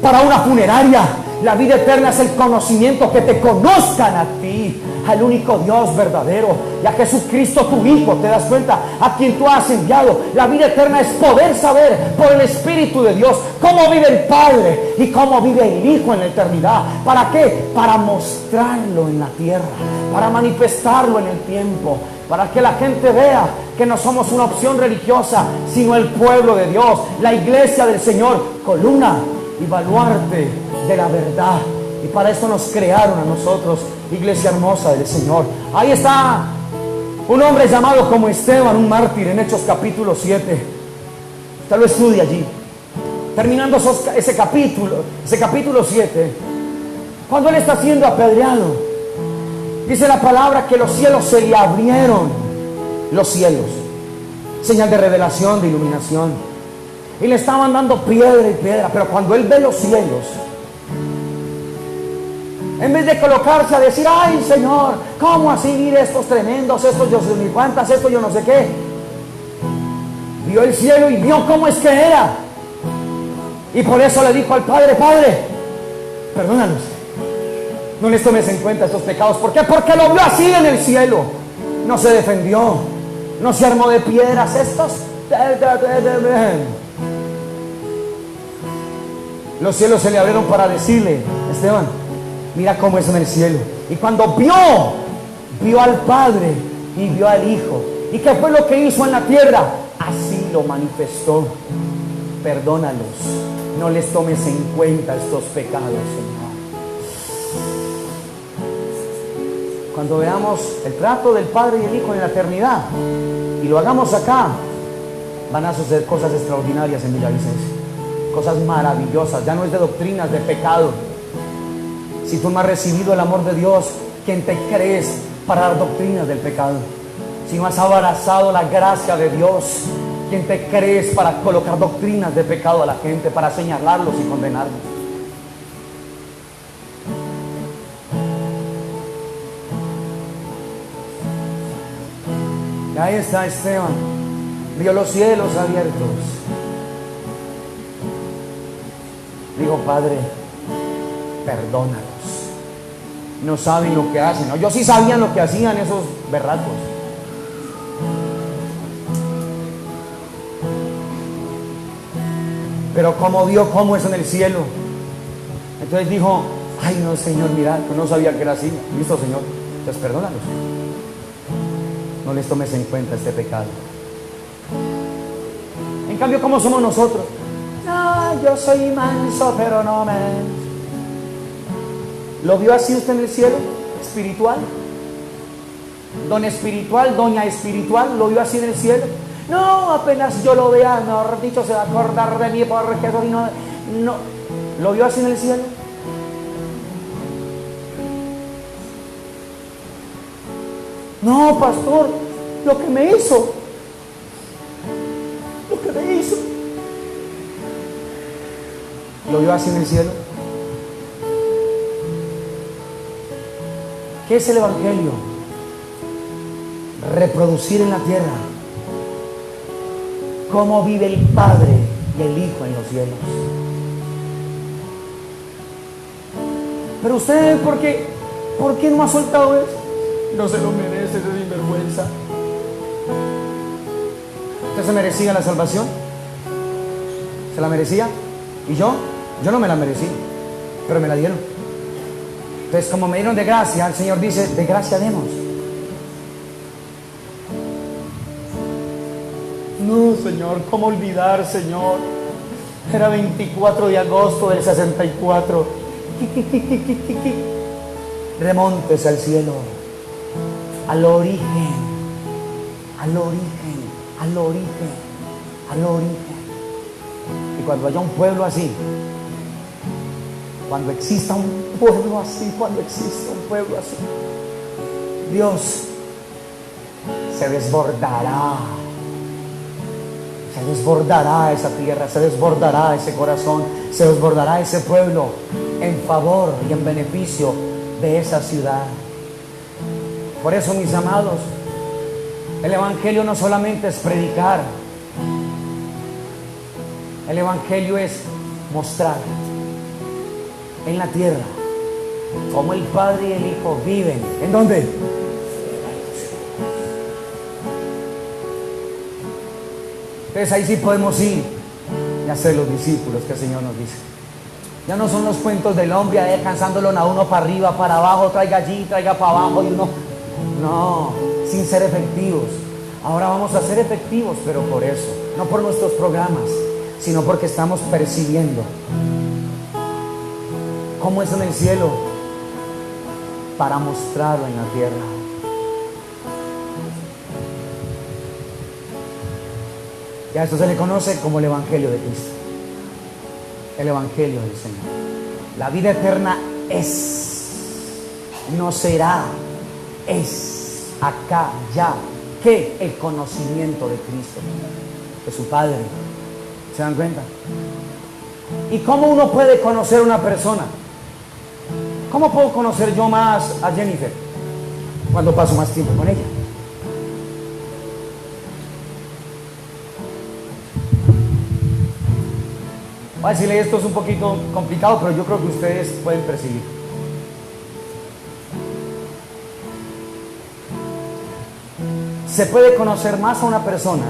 para una funeraria. La vida eterna es el conocimiento, que te conozcan a ti, al único Dios verdadero, y a Jesucristo tu Hijo. ¿Te das cuenta? A quien tú has enviado. La vida eterna es poder saber por el Espíritu de Dios cómo vive el Padre y cómo vive el Hijo en la eternidad. ¿Para qué? Para mostrarlo en la tierra, para manifestarlo en el tiempo, para que la gente vea que no somos una opción religiosa, sino el pueblo de Dios, la iglesia del Señor, columna y baluarte de la verdad. Y para eso nos crearon a nosotros, iglesia hermosa del Señor. Ahí está un hombre llamado como Esteban, un mártir, en Hechos capítulo 7. Usted lo estudia allí. Terminando ese capítulo 7, cuando él está siendo apedreado, dice la palabra que los cielos se le abrieron. Los cielos, señal de revelación, de iluminación. Y le estaban dando piedra y piedra. Pero cuando él ve los cielos, en vez de colocarse a decir: ay Señor, ¿cómo así? Mire estos tremendos, estos yo sé ni cuántas, esto yo no sé qué. Vio el cielo y vio cómo es que era. Y por eso le dijo al Padre: Padre, perdónalos, no les tomes en cuenta estos pecados. ¿Por qué? Porque lo vio así en el cielo. No se defendió, no se armó de piedras. Los cielos se le abrieron para decirle: Esteban, mira cómo es en el cielo. Y cuando vio al Padre y vio al Hijo. ¿Y qué fue lo que hizo en la tierra? Así lo manifestó. Perdónalos, no les tomes en cuenta estos pecados, Señor. Cuando veamos el trato del Padre y el Hijo en la eternidad y lo hagamos acá, van a suceder cosas extraordinarias en Villavicencio, cosas maravillosas. Ya no es de doctrinas, de pecado. Si tú no has recibido el amor de Dios, ¿quién te crees para dar doctrinas del pecado, sino has abrazado la gracia de Dios. ¿Quién te crees para colocar doctrinas de pecado a la gente, para señalarlos y condenarlos? Y ahí está Esteban, vio los cielos abiertos. Digo, Padre, perdónalos. No saben lo que hacen. No, yo sí sabían lo que hacían esos berracos. Pero como vio cómo es en el cielo, entonces dijo, ay no, Señor, mira, yo no sabía que era así. Listo, Señor, entonces perdónalos. No les tomes en cuenta este pecado. En cambio, ¿cómo somos nosotros? No, yo soy manso, pero no menso. ¿Lo vio así usted en el cielo? Espiritual. Don espiritual, doña espiritual, ¿lo vio así en el cielo? No, apenas yo lo vea, mejor dicho, se va a acordar de mí porque soy no. ¿Lo vio así en el cielo? No, pastor, lo que me hizo. ¿Lo vio así en el cielo? ¿Qué es el Evangelio? Reproducir en la tierra cómo vive el Padre y el Hijo en los cielos. Pero usted, ¿por qué no ha soltado eso? No se lo merece, ese sinvergüenza. ¿Usted se merecía la salvación? ¿Se la merecía? ¿Y yo? Yo no me la merecí, pero me la dieron. Entonces, como me dieron de gracia, el Señor dice, de gracia demos. No, Señor, ¿cómo olvidar, Señor? Era 24 de agosto del 64. Remontes al cielo, al origen, al origen, al origen, al origen. Y cuando haya un pueblo así, cuando exista un pueblo así, Dios se desbordará esa tierra, se desbordará ese corazón, se desbordará ese pueblo en favor y en beneficio de esa ciudad. Por eso, mis amados, el Evangelio no solamente es predicar, el Evangelio es mostrar en la tierra cómo el Padre y el Hijo viven. ¿En dónde? Entonces ahí sí podemos ir y hacer los discípulos que el Señor nos dice. Ya no son los cuentos del hombre ahí cansándolo a uno para arriba, para abajo, traiga allí, traiga para abajo y uno. No, sin ser efectivos. Ahora vamos a ser efectivos, pero por eso, no por nuestros programas, sino porque estamos percibiendo cómo es en el cielo para mostrarlo en la tierra. Y a esto se le conoce como el Evangelio de Cristo, el Evangelio del Señor. La vida eterna es, no será, es acá, ya, que el conocimiento de Cristo, de su Padre. ¿Se dan cuenta? ¿Y cómo uno puede conocer a una persona? ¿Cómo puedo conocer yo más a Jennifer? Cuando paso más tiempo con ella. Voy a decirle, esto es un poquito complicado, pero yo creo que ustedes pueden percibir. Se puede conocer más a una persona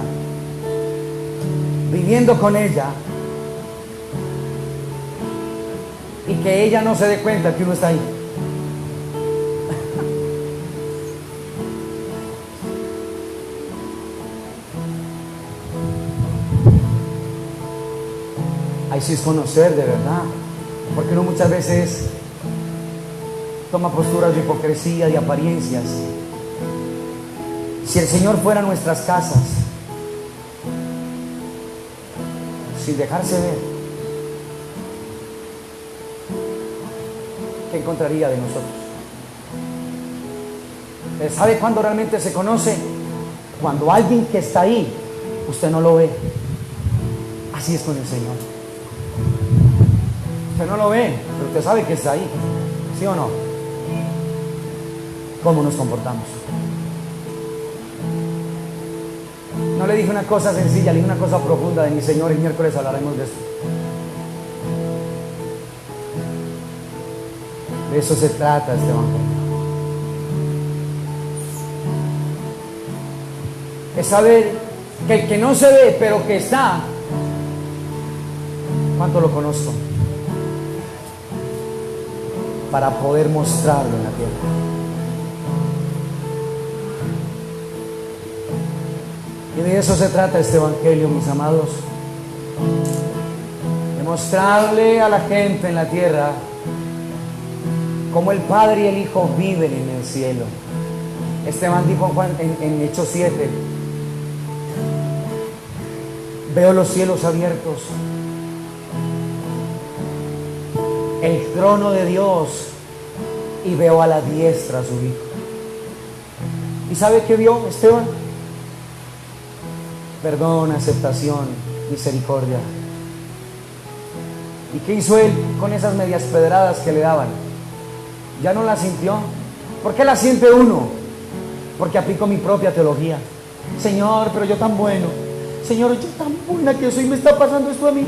viviendo con ella y que ella no se dé cuenta que uno está ahí. Ahí sí es conocer de verdad, porque uno muchas veces toma posturas de hipocresía, de apariencias. Si el Señor fuera a nuestras casas, sin dejarse ver, ¿qué encontraría de nosotros? ¿Sabe cuándo realmente se conoce? Cuando alguien que está ahí, usted no lo ve. Así es con el Señor. Usted no lo ve, pero usted sabe que está ahí. ¿Sí o no? ¿Cómo nos comportamos? No le dije una cosa sencilla, le dije una cosa profunda de mi Señor. El miércoles hablaremos de esto. De eso se trata este evangelio. Es saber que el que no se ve, pero que está, ¿cuánto lo conozco? Para poder mostrarlo en la tierra. Y de eso se trata este evangelio, mis amados. De mostrarle a la gente en la tierra cómo el Padre y el Hijo viven en el cielo. Esteban dijo en Hechos 7: veo los cielos abiertos, el trono de Dios, y veo a la diestra a su Hijo. ¿Y sabe qué vio Esteban? Perdón, aceptación, misericordia. ¿Y qué hizo él con esas medias pedradas que le daban? Ya no las sintió. ¿Por qué las siente uno? Porque aplico mi propia teología. Señor, pero yo tan bueno. Señor, yo tan buena que soy, me está pasando esto a mí.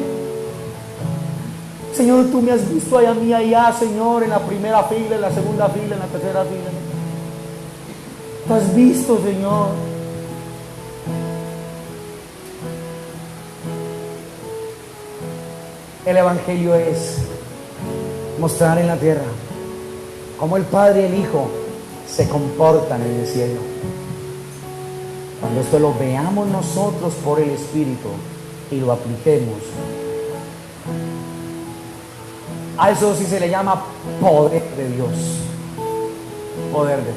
Señor, tú me has visto allá a mí, allá, Señor, en la primera fila, en la segunda fila, en la tercera fila. Tú has visto, Señor. El evangelio es mostrar en la tierra cómo el Padre y el Hijo se comportan en el cielo. Cuando esto lo veamos nosotros por el Espíritu y lo apliquemos, a eso sí se le llama poder de Dios. Poder de Dios.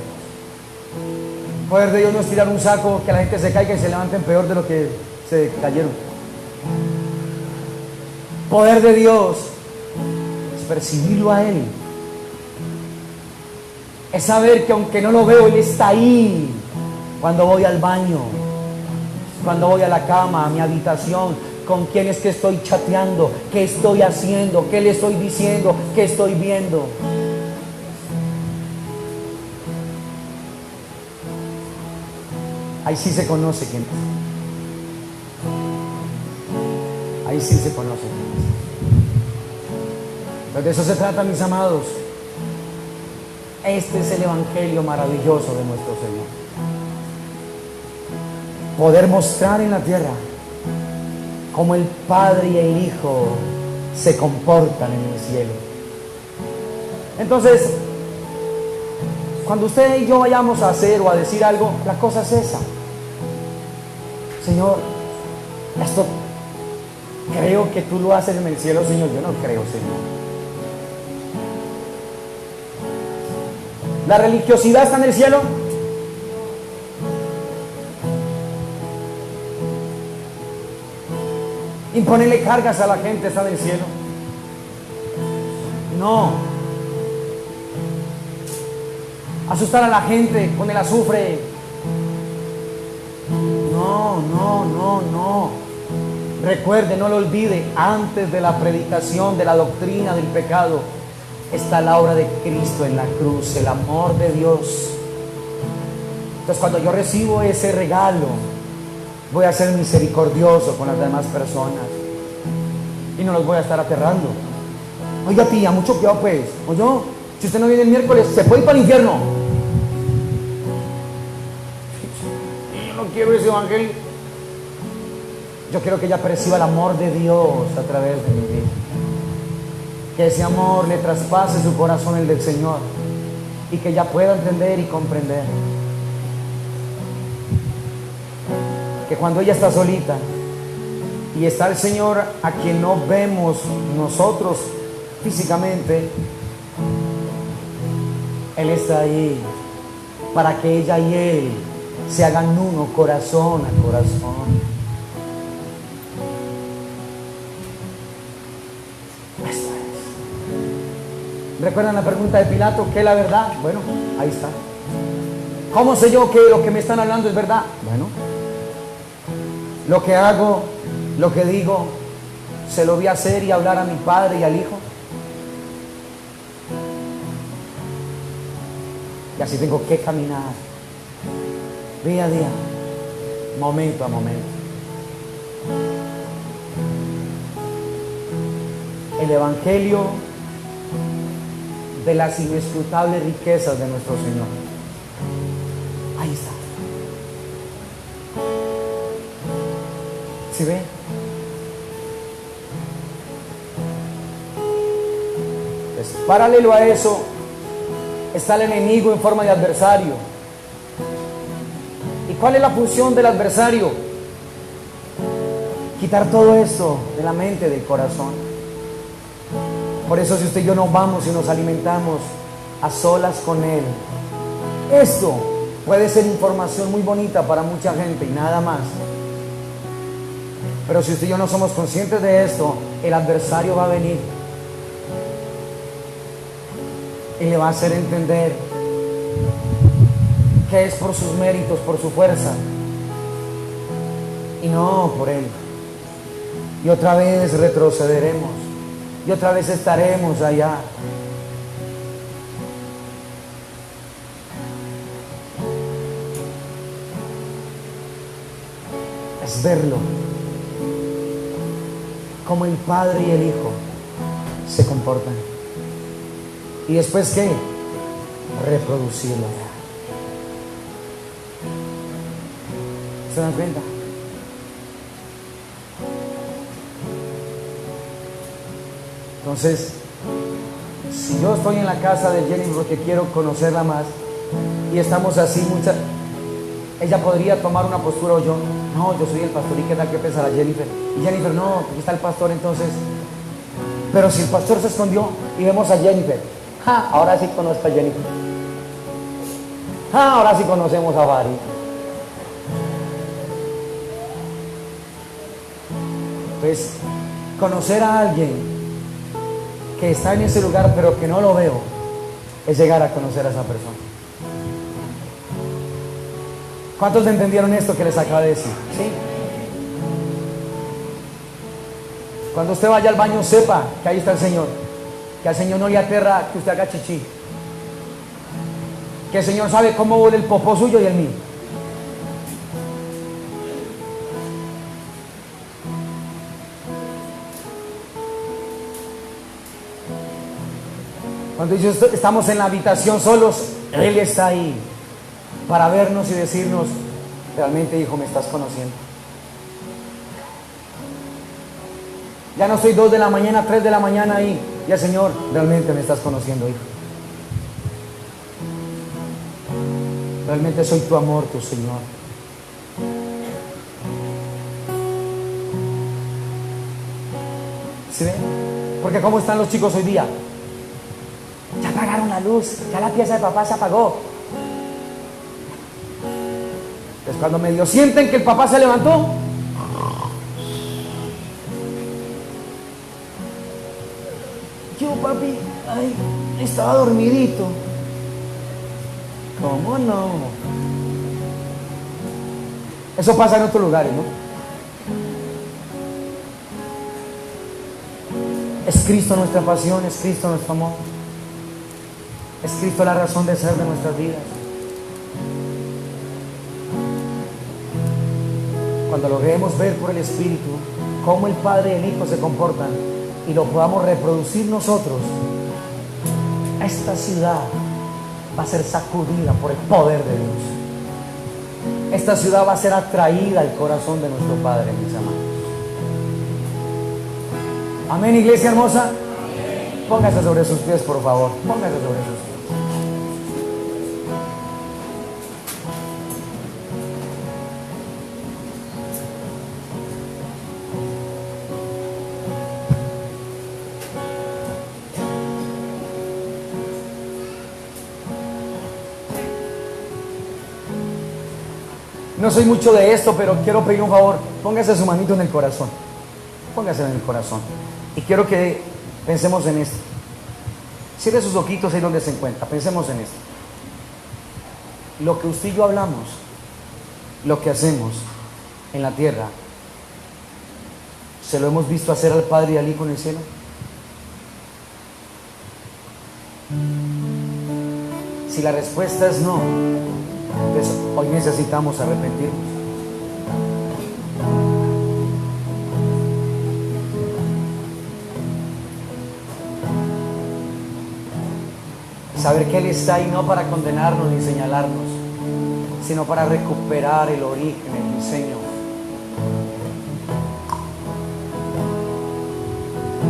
Poder de Dios no es tirar un saco, que la gente se caiga y se levanten peor de lo que se cayeron. Poder de Dios es percibirlo a Él. Es saber que aunque no lo veo, Él está ahí. Cuando voy al baño, cuando voy a la cama, a mi habitación, con quién es que estoy chateando, qué estoy haciendo, qué le estoy diciendo, qué estoy viendo. Ahí sí se conoce quién es. Ahí sí se conoce quién es. Pero de eso se trata, mis amados. Este es el evangelio maravilloso de nuestro Señor. Poder mostrar en la tierra cómo el Padre y el Hijo se comportan en el cielo. Entonces, cuando usted y yo vayamos a hacer o a decir algo, la cosa es esa. Señor, esto creo que tú lo haces en el cielo, Señor. Yo no creo, Señor. ¿La religiosidad está en el cielo? ¿Imponerle cargas a la gente está en el cielo? No. ¿Asustar a la gente con el azufre? No. Recuerde, no lo olvide, antes de la predicación de la doctrina del pecado está la obra de Cristo en la cruz, el amor de Dios. Entonces, cuando yo recibo ese regalo, voy a ser misericordioso con las demás personas y no los voy a estar aterrando. Oiga, tía, mucho cuidado pues. Oye, si usted no viene el miércoles, se puede ir para el infierno. Y yo no quiero ese evangelio. Yo quiero que ella perciba el amor de Dios a través de mi vida. Que ese amor le traspase su corazón el del Señor y que ella pueda entender y comprender que cuando ella está solita y está el Señor a quien no vemos nosotros físicamente, Él está ahí para que ella y Él se hagan uno, corazón a corazón. Esto es. ¿Recuerdan la pregunta de Pilato? ¿Qué es la verdad? Bueno, ahí está. ¿Cómo sé yo que lo que me están hablando es verdad? Bueno, lo que hago, lo que digo, se lo voy a hacer y hablar a mi Padre y al Hijo. Y así tengo que caminar día a día, momento a momento. El Evangelio de las inescrutables riquezas de nuestro Señor. Ahí está. ¿Sí ve? Pues, paralelo a eso está el enemigo en forma de adversario. ¿Y cuál es la función del adversario? Quitar todo esto de la mente, del corazón. Por eso si usted y yo nos vamos y nos alimentamos a solas con Él, esto puede ser información muy bonita para mucha gente y nada más. Pero si usted y yo no somos conscientes de esto, el adversario va a venir y le va a hacer entender que es por sus méritos, por su fuerza, y no por Él. Y otra vez retrocederemos, y otra vez estaremos allá. Es verlo, como el Padre y el Hijo se comportan. ¿Y después qué? Reproducirlo. ¿Se dan cuenta? Entonces, si yo estoy en la casa de Jenny porque quiero conocerla más y estamos así, ella podría tomar una postura, o yo, no, yo soy el pastor, ¿y qué tal que piensa la Jennifer? Y Jennifer, no, aquí está el pastor. Entonces, pero si el pastor se escondió y vemos a Jennifer, ahora sí conozco a Jennifer, ahora sí conocemos a Bari. Pues conocer a alguien que está en ese lugar pero que no lo veo es llegar a conocer a esa persona. ¿Cuántos entendieron esto que les acabo de decir? ¿Sí? Cuando usted vaya al baño, sepa que ahí está el Señor, que al Señor no le aterra que usted haga chichi, que el Señor sabe cómo huele el popó suyo y el mío. Cuando estamos en la habitación solos, Él está ahí para vernos y decirnos, realmente, hijo, me estás conociendo. Ya no estoy 2 de la mañana, 3 de la mañana ahí. Ya, Señor, realmente me estás conociendo, hijo. Realmente soy tu amor, tu Señor. ¿Sí ven? Porque ¿cómo están los chicos hoy día? Ya apagaron la luz, ya la pieza de papá se apagó. Pues cuando medio sienten que el papá se levantó, yo, papi, ay, estaba dormidito. ¿Cómo no? Eso pasa en otros lugares, ¿no? Es Cristo nuestra pasión, es Cristo nuestro amor. Es Cristo la razón de ser de nuestras vidas. Cuando logremos ver por el Espíritu cómo el Padre y el Hijo se comportan y lo podamos reproducir nosotros, esta ciudad va a ser sacudida por el poder de Dios. Esta ciudad va a ser atraída al corazón de nuestro Padre, mis amados. Amén, iglesia hermosa. Amén. Póngase sobre sus pies, por favor. Póngase sobre sus pies. No soy mucho de esto, pero quiero pedir un favor. Póngase su manito en el corazón. Póngase en el corazón. Y quiero que pensemos en esto. Cierre sus ojitos ahí donde se encuentra. Pensemos en esto. lo que usted y yo hablamos, lo que hacemos en la tierra, ¿se lo hemos visto hacer al Padre y al Hijo en el cielo? Si la respuesta es no, entonces hoy necesitamos arrepentirnos. Saber que Él está ahí no para condenarnos ni señalarnos, sino para recuperar el origen, el diseño.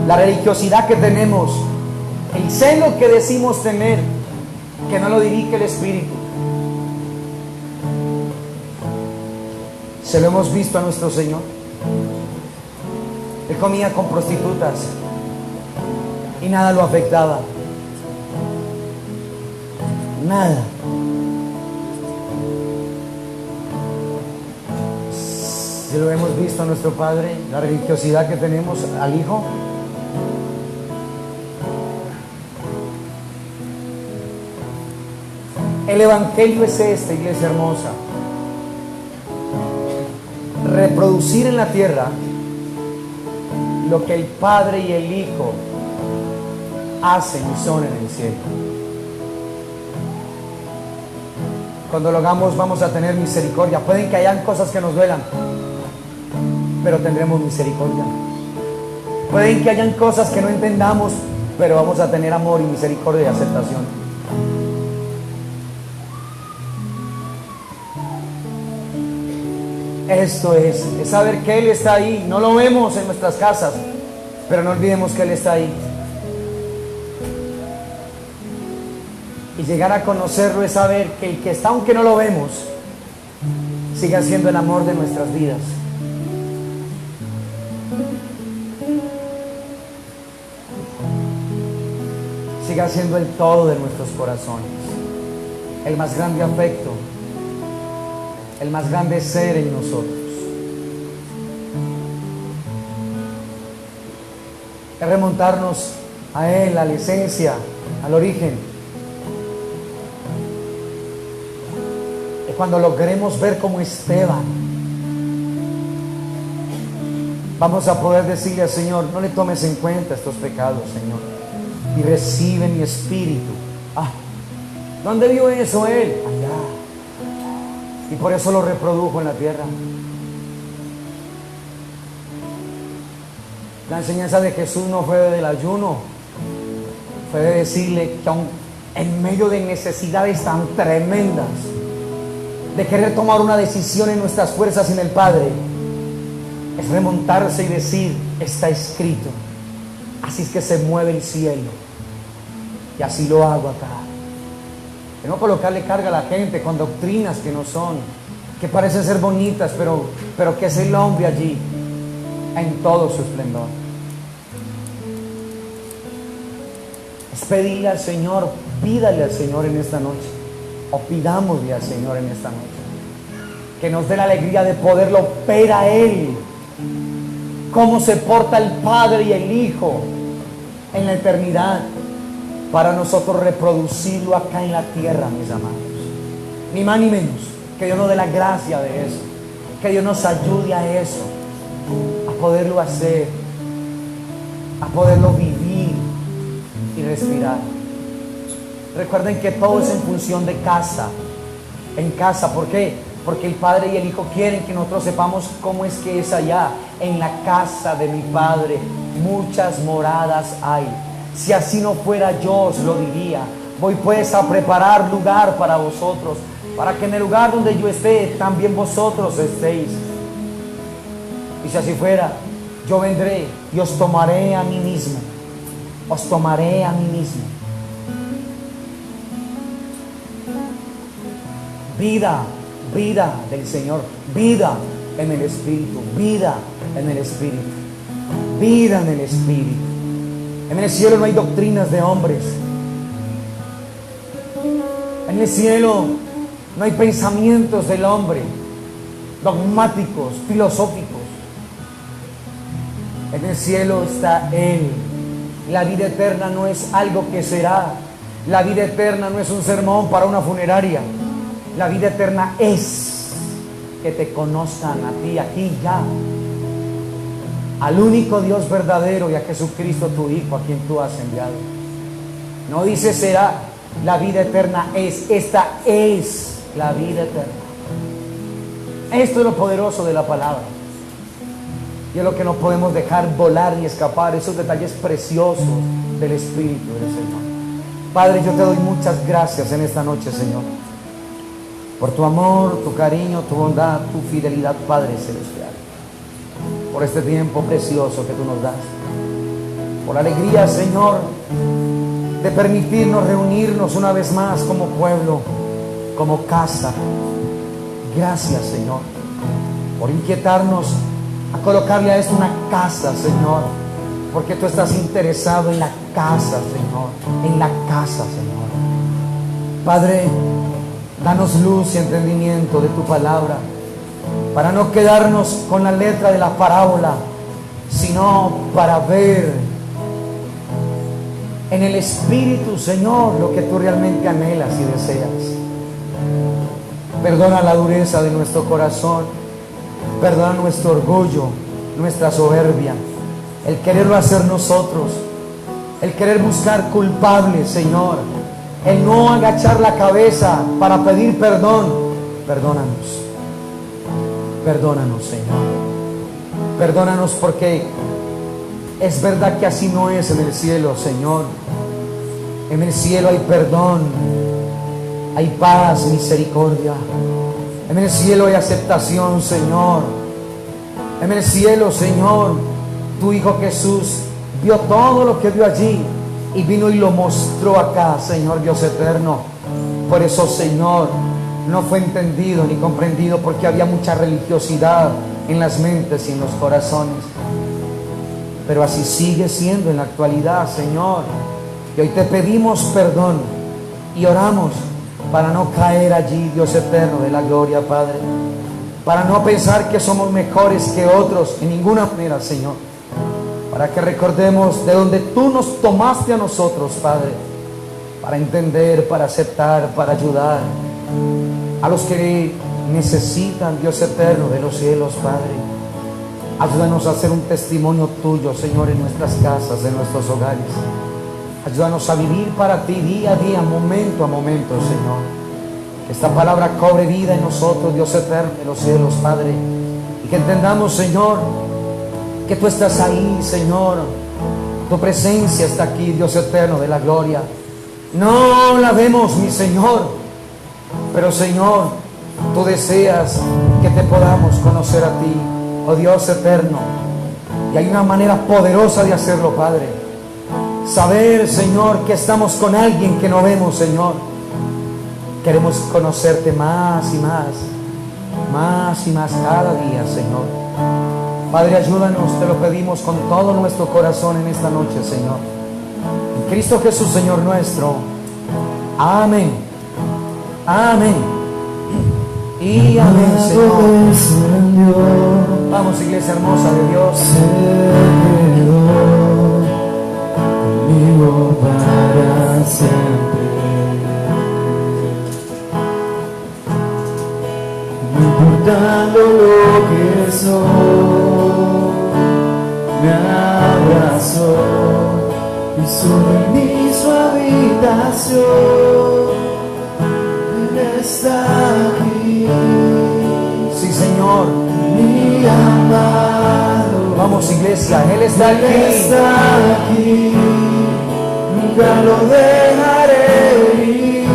La religiosidad que tenemos, el celo que decimos tener, que no lo dirige el Espíritu. Se lo hemos visto a nuestro Señor. Él comía con prostitutas y nada lo afectaba. Nada. Se lo hemos visto a nuestro Padre, la religiosidad que tenemos al Hijo. El Evangelio es este, iglesia hermosa: reproducir en la tierra lo que el Padre y el Hijo hacen y son en el cielo. Cuando lo hagamos vamos a tener misericordia. Pueden que hayan cosas que nos duelan, pero tendremos misericordia. Pueden que hayan cosas que no entendamos, pero vamos a tener amor y misericordia y aceptación. Esto es saber que Él está ahí. No lo vemos en nuestras casas, pero no olvidemos que Él está ahí. Y llegar a conocerlo es saber que el que está, aunque no lo vemos, sigue siendo el amor de nuestras vidas. Sigue siendo el todo de nuestros corazones, el más grande afecto, el más grande ser en nosotros. Es remontarnos a Él, a la esencia, al origen. Es cuando lo queremos ver como Esteban, vamos a poder decirle al Señor: no le tomes en cuenta estos pecados, Señor, y recibe mi espíritu. ¿Dónde vio eso Él? Allá. Y por eso lo reprodujo en la tierra. La enseñanza de Jesús no fue del ayuno, fue de decirle que aun en medio de necesidades tan tremendas, de querer tomar una decisión en nuestras fuerzas sin el Padre, es remontarse y decir: está escrito, así es que se mueve el cielo, y así lo hago acá. De no colocarle carga a la gente con doctrinas que no son, que parecen ser bonitas, pero que es el hombre allí en todo su esplendor. Es pedirle al Señor, pídale al Señor en esta noche, o pidámosle al Señor en esta noche, que nos dé la alegría de poderlo ver a Él, cómo se porta el Padre y el Hijo en la eternidad, para nosotros reproducirlo acá en la tierra, mis amados. Ni más ni menos. Que Dios nos dé la gracia de eso, que Dios nos ayude a eso, a poderlo hacer, a poderlo vivir y respirar. Recuerden que todo es en función de casa. En casa, ¿por qué? Porque el Padre y el Hijo quieren que nosotros sepamos cómo es que es allá. En la casa de mi Padre muchas moradas hay. Si así no fuera, yo os lo diría. Voy pues a preparar lugar para vosotros, para que en el lugar donde yo esté, también vosotros estéis. Y si así fuera, yo vendré y os tomaré a mí mismo. Os tomaré a mí mismo. Vida, vida del Señor, vida en el Espíritu, vida en el Espíritu, vida en el Espíritu. En el cielo no hay doctrinas de hombres. En el cielo no hay pensamientos del hombre, dogmáticos, filosóficos. En el cielo está Él. La vida eterna no es algo que será. La vida eterna no es un sermón para una funeraria. La vida eterna es que te conozcan a ti, aquí ya, al único Dios verdadero y a Jesucristo tu Hijo, a quien tú has enviado. No dice será, la vida eterna es, esta es la vida eterna. Esto es lo poderoso de la palabra. Y es lo que no podemos dejar volar ni escapar, esos detalles preciosos del Espíritu del Señor. Padre, yo te doy muchas gracias en esta noche, Señor, por tu amor, tu cariño, tu bondad, tu fidelidad, Padre Celestial. Por este tiempo precioso que tú nos das. Por la alegría, Señor, de permitirnos reunirnos una vez más como pueblo, como casa. Gracias, Señor, por inquietarnos a colocarle a esto una casa, Señor, porque tú estás interesado en la casa, Señor, en la casa, Señor. Padre, danos luz y entendimiento de tu palabra, para no quedarnos con la letra de la parábola, sino para ver en el Espíritu, Señor, lo que tú realmente anhelas y deseas. Perdona la dureza de nuestro corazón, perdona nuestro orgullo, nuestra soberbia, el quererlo hacer nosotros, el querer buscar culpables, Señor, el no agachar la cabeza para pedir perdón. Perdónanos, perdónanos, Señor, perdónanos, porque es verdad que así no es en el cielo, Señor. En el cielo hay perdón, hay paz, misericordia. En el cielo hay aceptación, Señor. En el cielo, Señor, tu Hijo Jesús vio todo lo que vio allí y vino y lo mostró acá, Señor Dios eterno. Por eso, Señor, no fue entendido ni comprendido, porque había mucha religiosidad en las mentes y en los corazones. Pero así sigue siendo en la actualidad, Señor. Y hoy te pedimos perdón y oramos para no caer allí, Dios eterno de la gloria, Padre, para no pensar que somos mejores que otros en ninguna manera, Señor, para que recordemos de donde tú nos tomaste a nosotros, Padre, para entender, para aceptar, para ayudar a los que necesitan, Dios eterno de los cielos, Padre. Ayúdanos a hacer un testimonio tuyo, Señor, en nuestras casas, en nuestros hogares. Ayúdanos a vivir para ti día a día, momento a momento, Señor. Que esta palabra cobre vida en nosotros, Dios eterno de los cielos, Padre. Y que entendamos, Señor, que tú estás ahí, Señor. Tu presencia está aquí, Dios eterno de la gloria. No la vemos, mi Señor, pero, Señor, tú deseas que te podamos conocer a ti, oh Dios eterno. Y hay una manera poderosa de hacerlo, Padre. Saber, Señor, que estamos con alguien que no vemos, Señor. Queremos conocerte más y más, más y más cada día, Señor. Padre, ayúdanos, te lo pedimos con todo nuestro corazón en esta noche, Señor. En Cristo Jesús, Señor nuestro. Amén. Amén. Y amén, Señor. Vamos, iglesia hermosa de Dios. Conmigo para siempre. No importando lo que soy, me abrazó y sobre mí su habitación. Él está aquí. Sí, Señor. Mi amado. Vamos, iglesia, Él está aquí. Él está aquí. Nunca lo dejaré ir.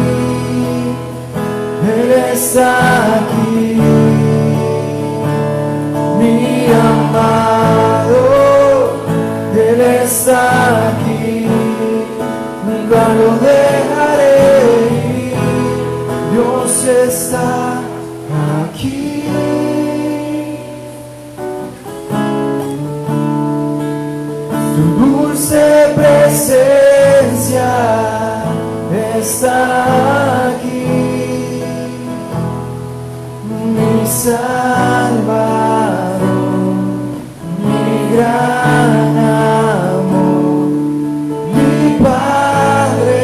Él está aquí. Mi amado, Él está aquí. Nunca lo dejaré ir. Dios está aquí. Tu dulce presencia está aquí, mi Salvador, mi gran amor, mi Padre,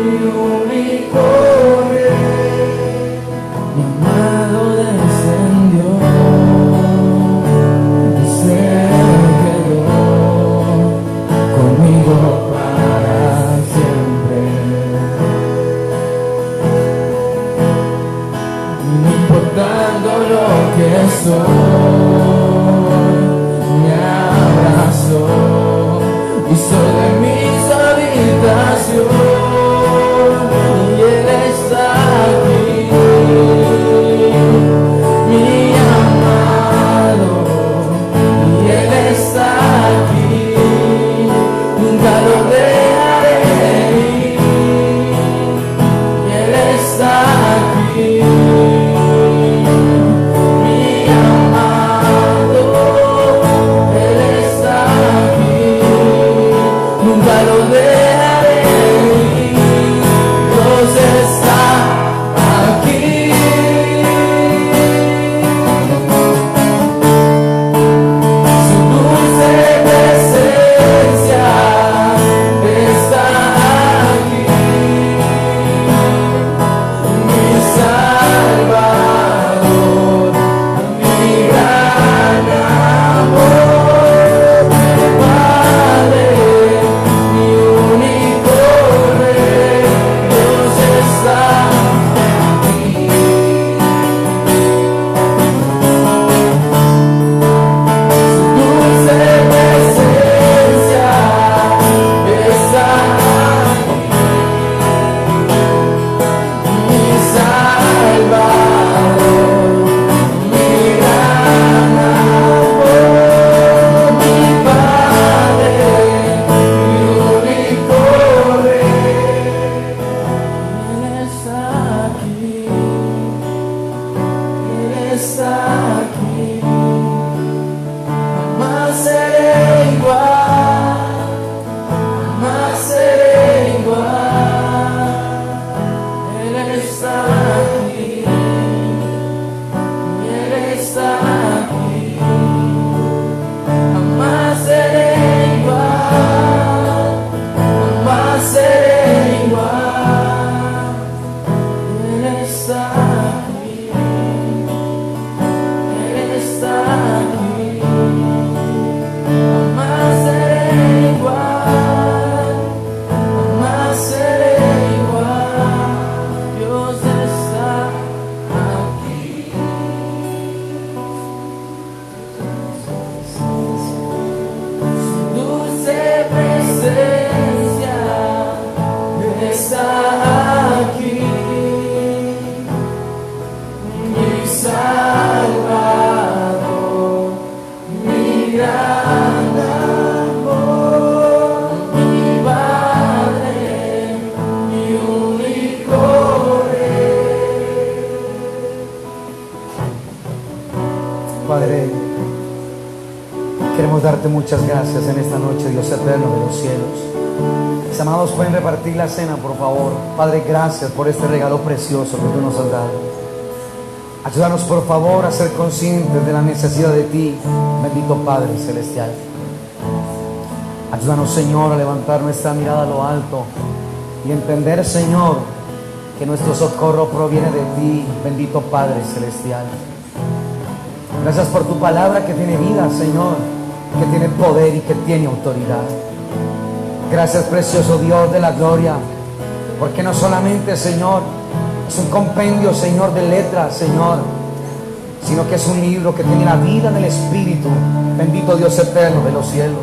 mi único Rey. dando lo que soy, me abrazó y soy de mis habitaciones y Él está aquí, mi amado, y Él está aquí, nunca lo dejaré ir, y Él está aquí. Padre, queremos darte muchas gracias en esta noche, Dios eterno de los cielos. Mis amados, pueden repartir la cena, por favor. Padre, gracias por este regalo precioso que tú nos has dado. Ayúdanos, por favor, a ser conscientes de la necesidad de ti, bendito Padre Celestial. Ayúdanos, Señor, a levantar nuestra mirada a lo alto y entender, Señor, que nuestro socorro proviene de ti, bendito Padre Celestial. Gracias por tu palabra que tiene vida, Señor, que tiene poder y que tiene autoridad. Gracias, precioso Dios de la gloria, porque no solamente, Señor, es un compendio, Señor, de letras, Señor, sino que es un libro que tiene la vida del Espíritu, bendito Dios eterno de los cielos.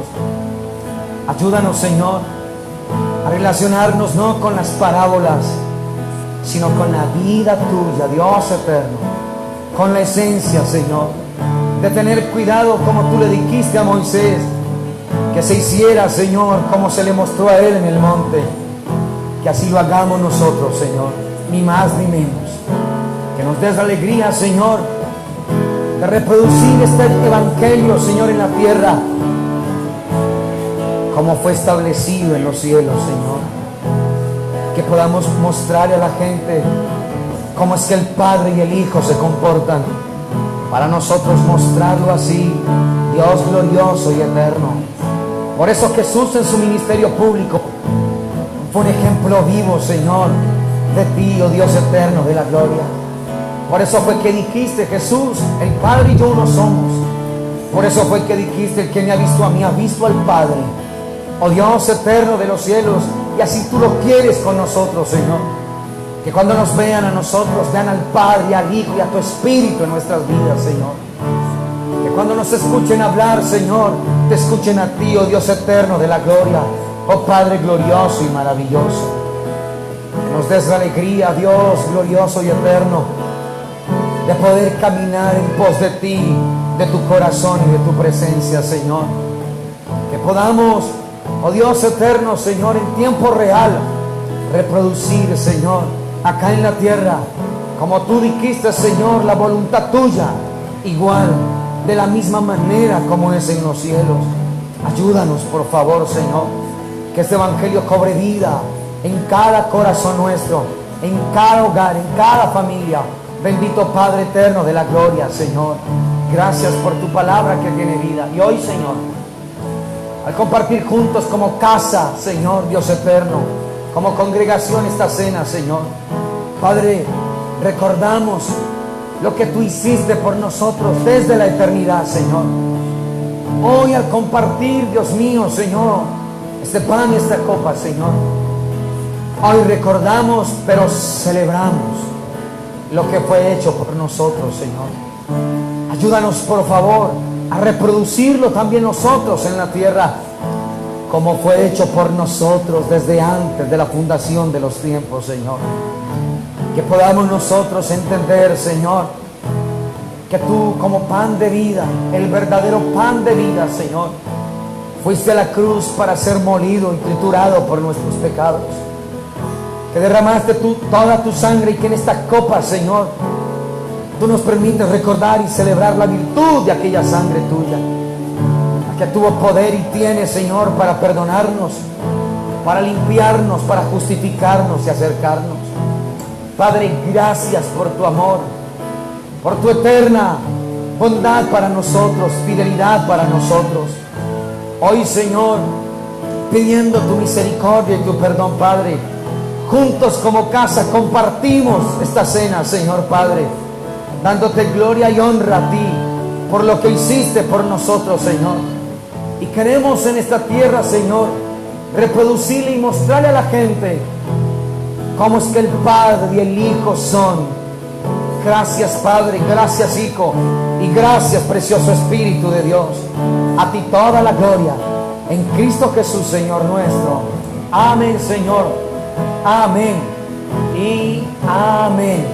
Ayúdanos, Señor, a relacionarnos no con las parábolas, sino con la vida tuya, Dios eterno, con la esencia, Señor, de tener cuidado como tú le dijiste a Moisés, que se hiciera, Señor, como se le mostró a él en el monte, que así lo hagamos nosotros, Señor, ni más ni menos. Que nos des la alegría, Señor, de reproducir este evangelio, Señor, en la tierra, como fue establecido en los cielos, Señor. Que podamos mostrarle a la gente cómo es que el Padre y el Hijo se comportan, para nosotros mostrarlo así, Dios glorioso y eterno. Por eso Jesús en su ministerio público fue un ejemplo vivo, Señor, de ti, oh Dios eterno de la gloria. Por eso fue que dijiste, Jesús, el Padre y yo uno somos. Por eso fue que dijiste, el que me ha visto a mí ha visto al Padre, oh Dios eterno de los cielos. Y así tú lo quieres con nosotros, Señor. Que cuando nos vean a nosotros, vean al Padre, al Hijo y a tu Espíritu en nuestras vidas, Señor. Que cuando nos escuchen hablar, Señor, te escuchen a ti, oh Dios eterno de la gloria, oh Padre glorioso y maravilloso. Que nos des la alegría, Dios glorioso y eterno, de poder caminar en pos de ti, de tu corazón y de tu presencia, Señor. Que podamos, oh Dios eterno, Señor, en tiempo real, reproducir, Señor, acá en la tierra, como tú dijiste, Señor, la voluntad tuya, igual, de la misma manera como es en los cielos. Ayúdanos, por favor, Señor, que este evangelio cobre vida en cada corazón nuestro, en cada hogar, en cada familia. Bendito Padre eterno de la gloria, Señor. Gracias por tu palabra que tiene vida. Y hoy, Señor, al compartir juntos como casa, Señor, Dios eterno, como congregación esta cena, Señor, Padre, recordamos lo que tú hiciste por nosotros desde la eternidad, Señor. Hoy al compartir, Dios mío, Señor, este pan y esta copa, Señor, hoy recordamos, pero celebramos lo que fue hecho por nosotros, Señor. Ayúdanos, por favor, a reproducirlo también nosotros en la tierra, como fue hecho por nosotros desde antes de la fundación de los tiempos, Señor. Que podamos nosotros entender, Señor, que tú como pan de vida, el verdadero pan de vida, Señor, fuiste a la cruz para ser molido y triturado por nuestros pecados. Que derramaste tú toda tu sangre y que en esta copa, Señor, tú nos permites recordar y celebrar la virtud de aquella sangre tuya, que tuvo poder y tiene, Señor, para perdonarnos, para limpiarnos, para justificarnos y acercarnos. Padre, gracias por tu amor, por tu eterna bondad para nosotros, fidelidad para nosotros. Hoy, Señor, pidiendo tu misericordia y tu perdón, Padre, juntos como casa compartimos esta cena, Señor Padre, dándote gloria y honra a ti por lo que hiciste por nosotros, Señor. Y queremos en esta tierra, Señor, reproducirle y mostrarle a la gente cómo es que el Padre y el Hijo son. Gracias, Padre, gracias, Hijo, y gracias, precioso Espíritu de Dios. A ti toda la gloria en Cristo Jesús, Señor nuestro. Amén, Señor. Amén y amén.